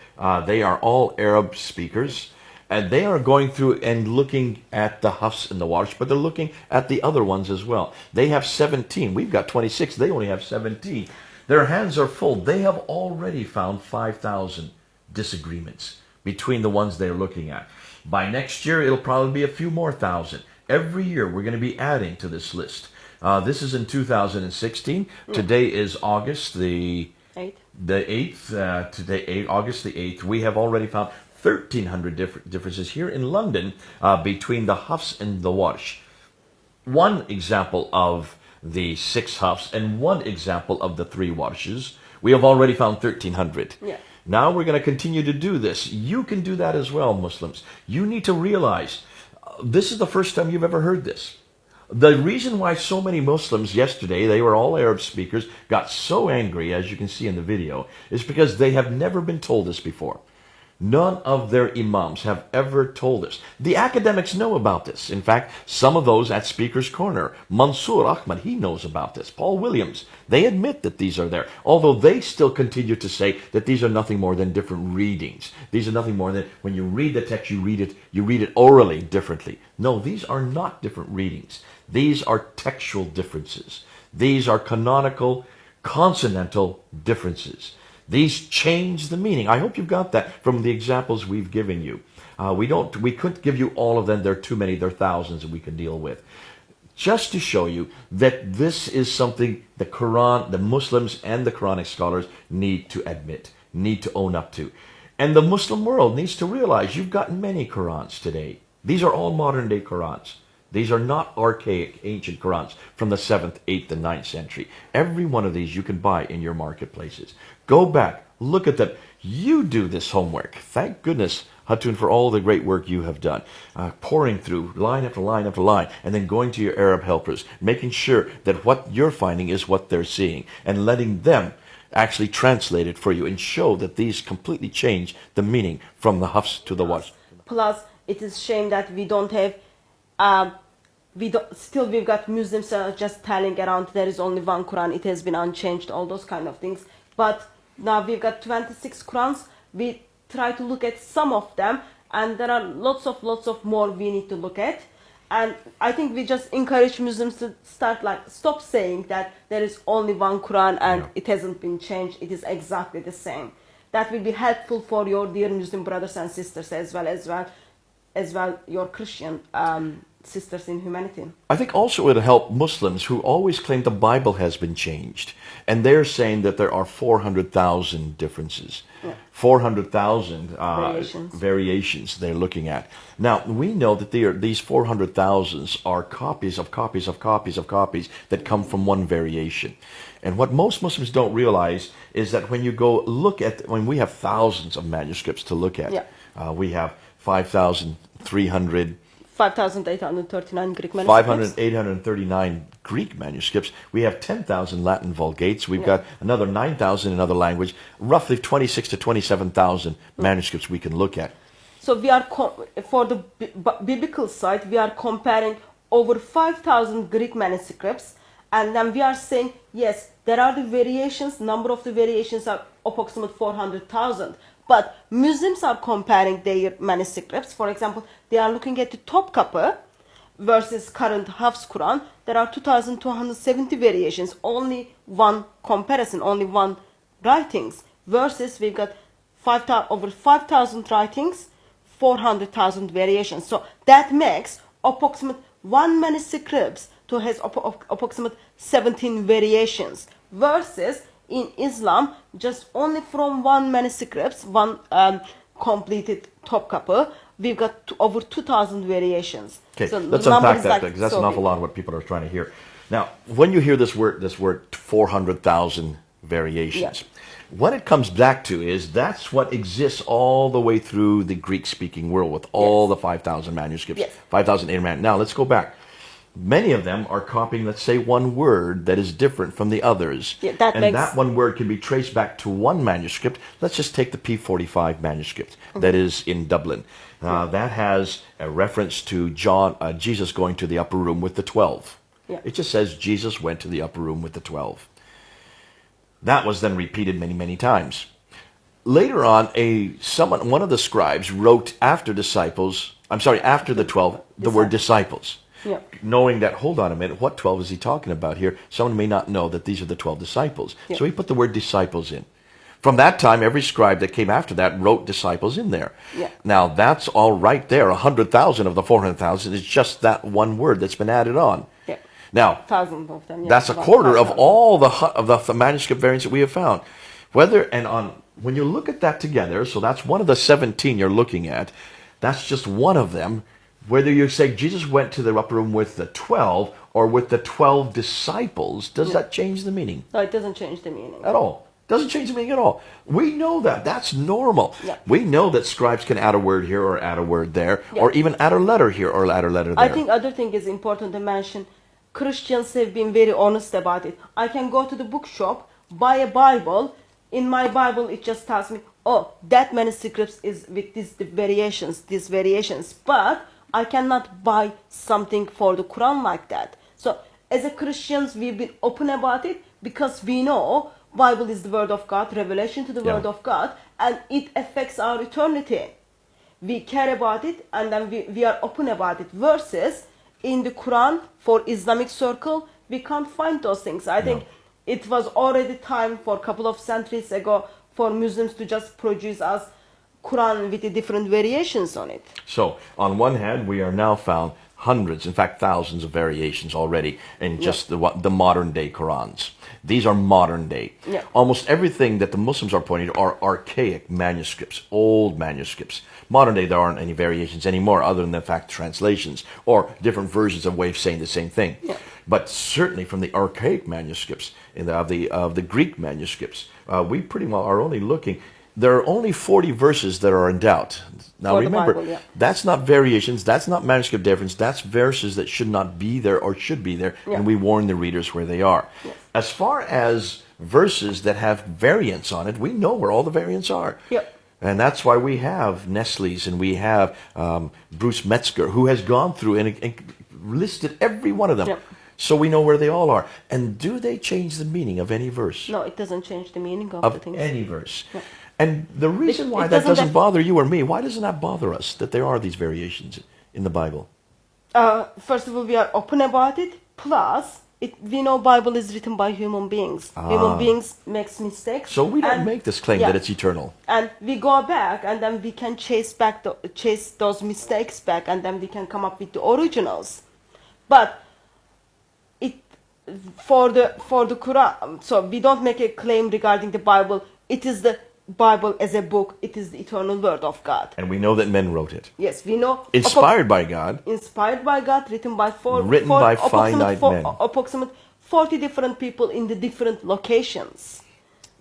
S5: They are all Arab speakers. And they are going through and looking at the Hafs and the Warsh, but they're looking at the other ones as well. They have 17. We've got 26. They only have 17. Their hands are full. They have already found 5,000 disagreements between the ones they're looking at. By next year, it'll probably be a few more thousand. Every year, we're going to be adding to this list. This is in 2016. Today is August the 8th. Today, August the 8th. We have already found 1,300 differences here in London between the Hafs and the Warsh. One example of the 6 Hafs and one example of the 3 Warshes. We have already found 1,300. Yeah. Now we're going to continue to do this. You can do that as well, Muslims. You need to realize this is the first time you've ever heard this. The reason why so many Muslims yesterday, they were all Arab speakers, got so angry, as you can see in the video, is because they have never been told this before. None of their imams have ever told us. The academics know about this. In fact, some of those at Speaker's Corner, Mansour Ahmad, he knows about this. Paul Williams, they admit that these are there. Although they still continue to say that these are nothing more than different readings. These are nothing more than when you read the text, you read it orally differently. No, these are not different readings. These are textual differences. These are canonical, consonantal differences. These change the meaning. I hope you've got that from the examples we've given you. We couldn't give you all of them. There are too many. There are thousands that we could deal with. Just to show you that this is something the Quran, the Muslims and the Quranic scholars need to admit, need to own up to. And the Muslim world needs to realize you've got many Qurans today. These are all modern day Qurans. These are not archaic, ancient Qurans from the 7th, 8th, and 9th century. Every one of these you can buy in your marketplaces. Go back, look at them. You do this homework. Thank goodness, Hatun, for all the great work you have done. Pouring through line after line after line, and then going to your Arab helpers, making sure that what you're finding is what they're seeing, and letting them actually translate it for you and show that these completely change the meaning from the Hafs to the Warsh.
S2: Plus, it is a shame that we don't have we've got Muslims just telling around there is only one Quran, it has been unchanged, all those kind of things. But now we've got 26 Qurans. We try to look at some of them, and there are lots of more we need to look at. And I think we just encourage Muslims to stop saying that there is only one Quran and it hasn't been changed, it is exactly the same. That will be helpful for your dear Muslim brothers and sisters as well your Christian sisters in humanity. I
S5: think also it'll help Muslims who always claim the Bible has been changed. And they're saying that there are 400,000 differences. Yeah. 400,000 variations they're looking at. Now, we know that these 400,000 are copies of copies of copies of copies that come from one variation. And what most Muslims don't realize is that when you go look at, when we have thousands of manuscripts to look at, we have 5,839 Greek manuscripts. 839 Greek manuscripts. We have 10,000 Latin Vulgates. We've got another 9,000 in another language. Roughly 26 to 27,000 manuscripts we can look at.
S2: So we are, for the biblical side, we are comparing over 5,000 Greek manuscripts, and then we are saying, yes, there are the variations, number of the variations are approximately 400,000. But Muslims are comparing their manuscripts. For example, they are looking at the Topkapı versus current Hafs Qur'an. There are 2,270 variations, only one comparison, only one writings. Versus we've got over 5,000 writings, 400,000 variations. So that makes approximate one manuscript to has approximate 17 variations. Versus in Islam, just only from one manuscript, one completed Topkapı, we've got over 2,000 variations.
S5: Okay, so let's unpack that, because that's an awful lot of what people are trying to hear. Now, when you hear this word 400,000 variations, what it comes back to is that's what exists all the way through the Greek-speaking world with all the 5,000 manuscripts, 5,008 manuscripts. Now, let's go back. Many of them are copying, let's say, one word that is different from the others. That one word can be traced back to one manuscript. Let's just take the P45 manuscript that is in Dublin. That has a reference to Jesus going to the upper room with the 12. It just says Jesus went to the upper room with the 12. That was then repeated many, many times. Later on, one of the scribes wrote after the 12, the word disciples. Knowing that, hold on a minute, what 12 is he talking about here? Someone may not know that these are the 12 disciples. So he put the word disciples in. From that time, every scribe that came after that wrote disciples in there. Now, that's all right there. 100,000 of the 400,000 is just that one word that's been added on. Now,
S2: of them,
S5: that's a quarter of all the manuscript variants that we have found. When you look at that together, so that's one of the 17 you're looking at, that's just one of them. Whether you say Jesus went to the upper room with the 12 or with the 12 disciples, does that change the meaning?
S2: No, it doesn't change the meaning.
S5: At all. Doesn't change the meaning at all. We know that. That's normal. We know that scribes can add a word here or add a word there, or even add a letter here or add a letter there.
S2: I think other thing is important to mention. Christians have been very honest about it. I can go to the bookshop, buy a Bible. In my Bible, it just tells me oh, that manuscripts is with these variations, but I cannot buy something for the Quran like that. So as a Christians, we've been open about it because we know Bible is the word of God, revelation to the word of God, and it affects our eternity. We care about it, and then we are open about it. Versus in the Quran, for Islamic circle, we can't find those things. I think it was already time for a couple of centuries ago for Muslims to just produce us Quran with the different variations on it.
S5: So, on one hand, we are now found hundreds, in fact thousands of variations already in just the modern day Qurans. These are modern day.
S2: Yeah.
S5: Almost everything that the Muslims are pointing to are archaic manuscripts, old manuscripts. Modern day, there aren't any variations anymore other than the fact translations or different versions of way of saying the same thing.
S2: Yeah.
S5: But certainly from the archaic manuscripts, of the Greek manuscripts, we pretty well are only looking. There are only 40 verses that are in doubt. Now
S2: For the
S5: remember,
S2: Bible,
S5: that's not variations, that's not manuscript difference, that's verses that should not be there or should be there, and we warn the readers where they are.
S2: Yes.
S5: As far as verses that have variants on it, we know where all the variants are.
S2: Yep.
S5: And that's why we have Nestle's and we have Bruce Metzger, who has gone through and listed every one of them.
S2: Yep.
S5: So we know where they all are. And do they change the meaning of any verse?
S2: No, it doesn't change the meaning of the things.
S5: Any verse.
S2: Yeah.
S5: And the reason why that doesn't bother you or me, why doesn't that bother us, that there are these variations in the Bible?
S2: First of all, we are open about it. Plus, we know Bible is written by human beings. Human beings makes mistakes.
S5: So we don't make this claim that it's eternal.
S2: And we go back, and then we can chase those mistakes back, and then we can come up with the originals. But for the Quran, so we don't make a claim regarding the Bible. It is the Bible as a book. It is the eternal word of God.
S5: And we know that men wrote it.
S2: Yes, we know.
S5: Inspired by God.
S2: Inspired by God, written by
S5: finite men.
S2: Approximate 40 different people in the different locations.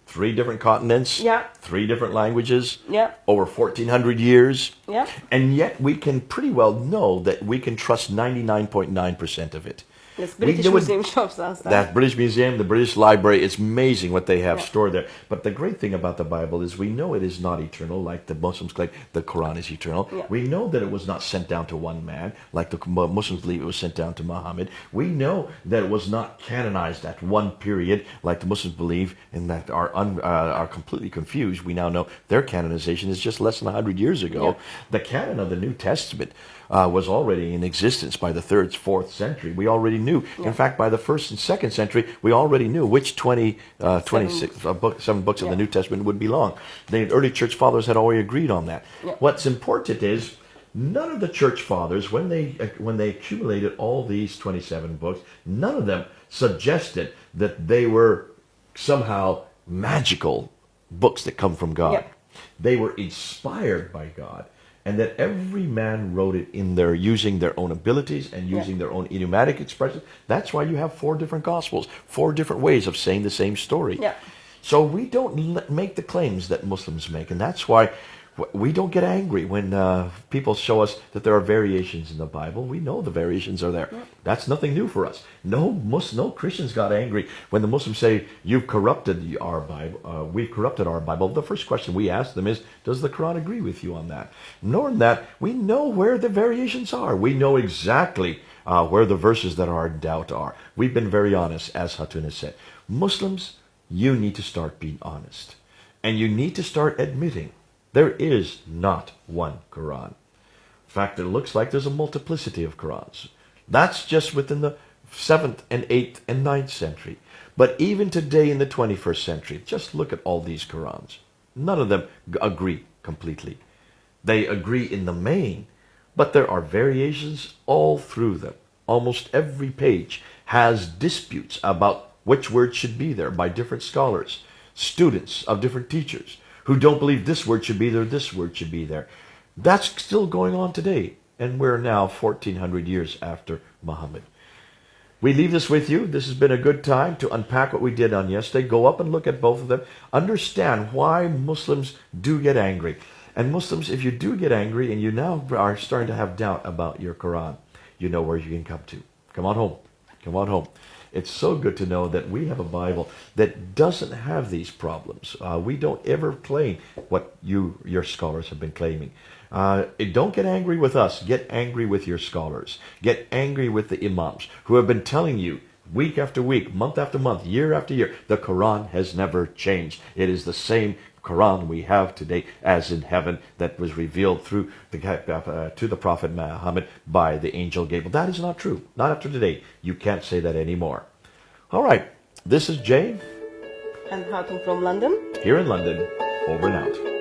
S5: 3 different continents.
S2: Yeah.
S5: 3 different languages.
S2: Yeah.
S5: Over 1,400 years.
S2: Yeah.
S5: And yet we can pretty well know that we can trust 99.9% of it.
S2: Yes, British Museum shows us that.
S5: That British Museum, the British Library, it's amazing what they have stored there. But the great thing about the Bible is we know it is not eternal, like the Muslims claim the Quran is eternal.
S2: Yeah.
S5: We know that it was not sent down to one man, like the Muslims believe it was sent down to Muhammad. We know that it was not canonized at one period, like the Muslims believe, and that are completely confused. We now know their canonization is just less than 100 years ago.
S2: Yeah.
S5: The canon of the New Testament was already in existence by the 3rd, 4th century. We already knew.
S2: Yeah.
S5: In fact, by the 1st and 2nd century, we already knew which 7 books of the New Testament would belong. The early church fathers had already agreed on that.
S2: Yeah.
S5: What's important is none of the church fathers, when they accumulated all these 27 books, none of them suggested that they were somehow magical books that come from God.
S2: Yeah.
S5: They were inspired by God. And that every man wrote it in their using their own abilities and using their own idiomatic expression. That's why you have 4 different gospels, 4 different ways of saying the same story.
S2: Yeah.
S5: So we don't make the claims that Muslims make, and that's why we don't get angry when people show us that there are variations in the Bible. We know the variations are there. Yeah. That's nothing new for us. No Christians got angry when the Muslims say, you've corrupted our Bible, we've corrupted our Bible. The first question we ask them is, does the Quran agree with you on that? Knowing that, we know where the variations are. We know exactly where the verses that are in doubt are. We've been very honest, as Hatun has said. Muslims, you need to start being honest. And you need to start admitting there is not one Quran. In fact, it looks like there's a multiplicity of Qurans. That's just within the 7th and 8th and 9th century. But even today in the 21st century, just look at all these Qurans. None of them agree completely. They agree in the main, but there are variations all through them. Almost every page has disputes about which word should be there by different scholars, students of different teachers, who don't believe this word should be there, this word should be there. That's still going on today, and we're now 1,400 years after Muhammad. We leave this with you. This has been a good time to unpack what we did on yesterday. Go up and look at both of them. Understand why Muslims do get angry. And Muslims, if you do get angry and you now are starting to have doubt about your Quran, you know where you can come to. Come on home. Come on home. It's so good to know that we have a Bible that doesn't have these problems. We don't ever claim what your scholars have been claiming. Don't get angry with us. Get angry with your scholars. Get angry with the imams who have been telling you week after week, month after month, year after year, the Quran has never changed. It is the same Quran we have today as in heaven that was revealed through to the Prophet Muhammad by the angel Gabriel. That is not true. Not after today. You can't say that anymore. All right. This is Jay.
S2: And Hatun from London.
S5: Here in London. Over and out.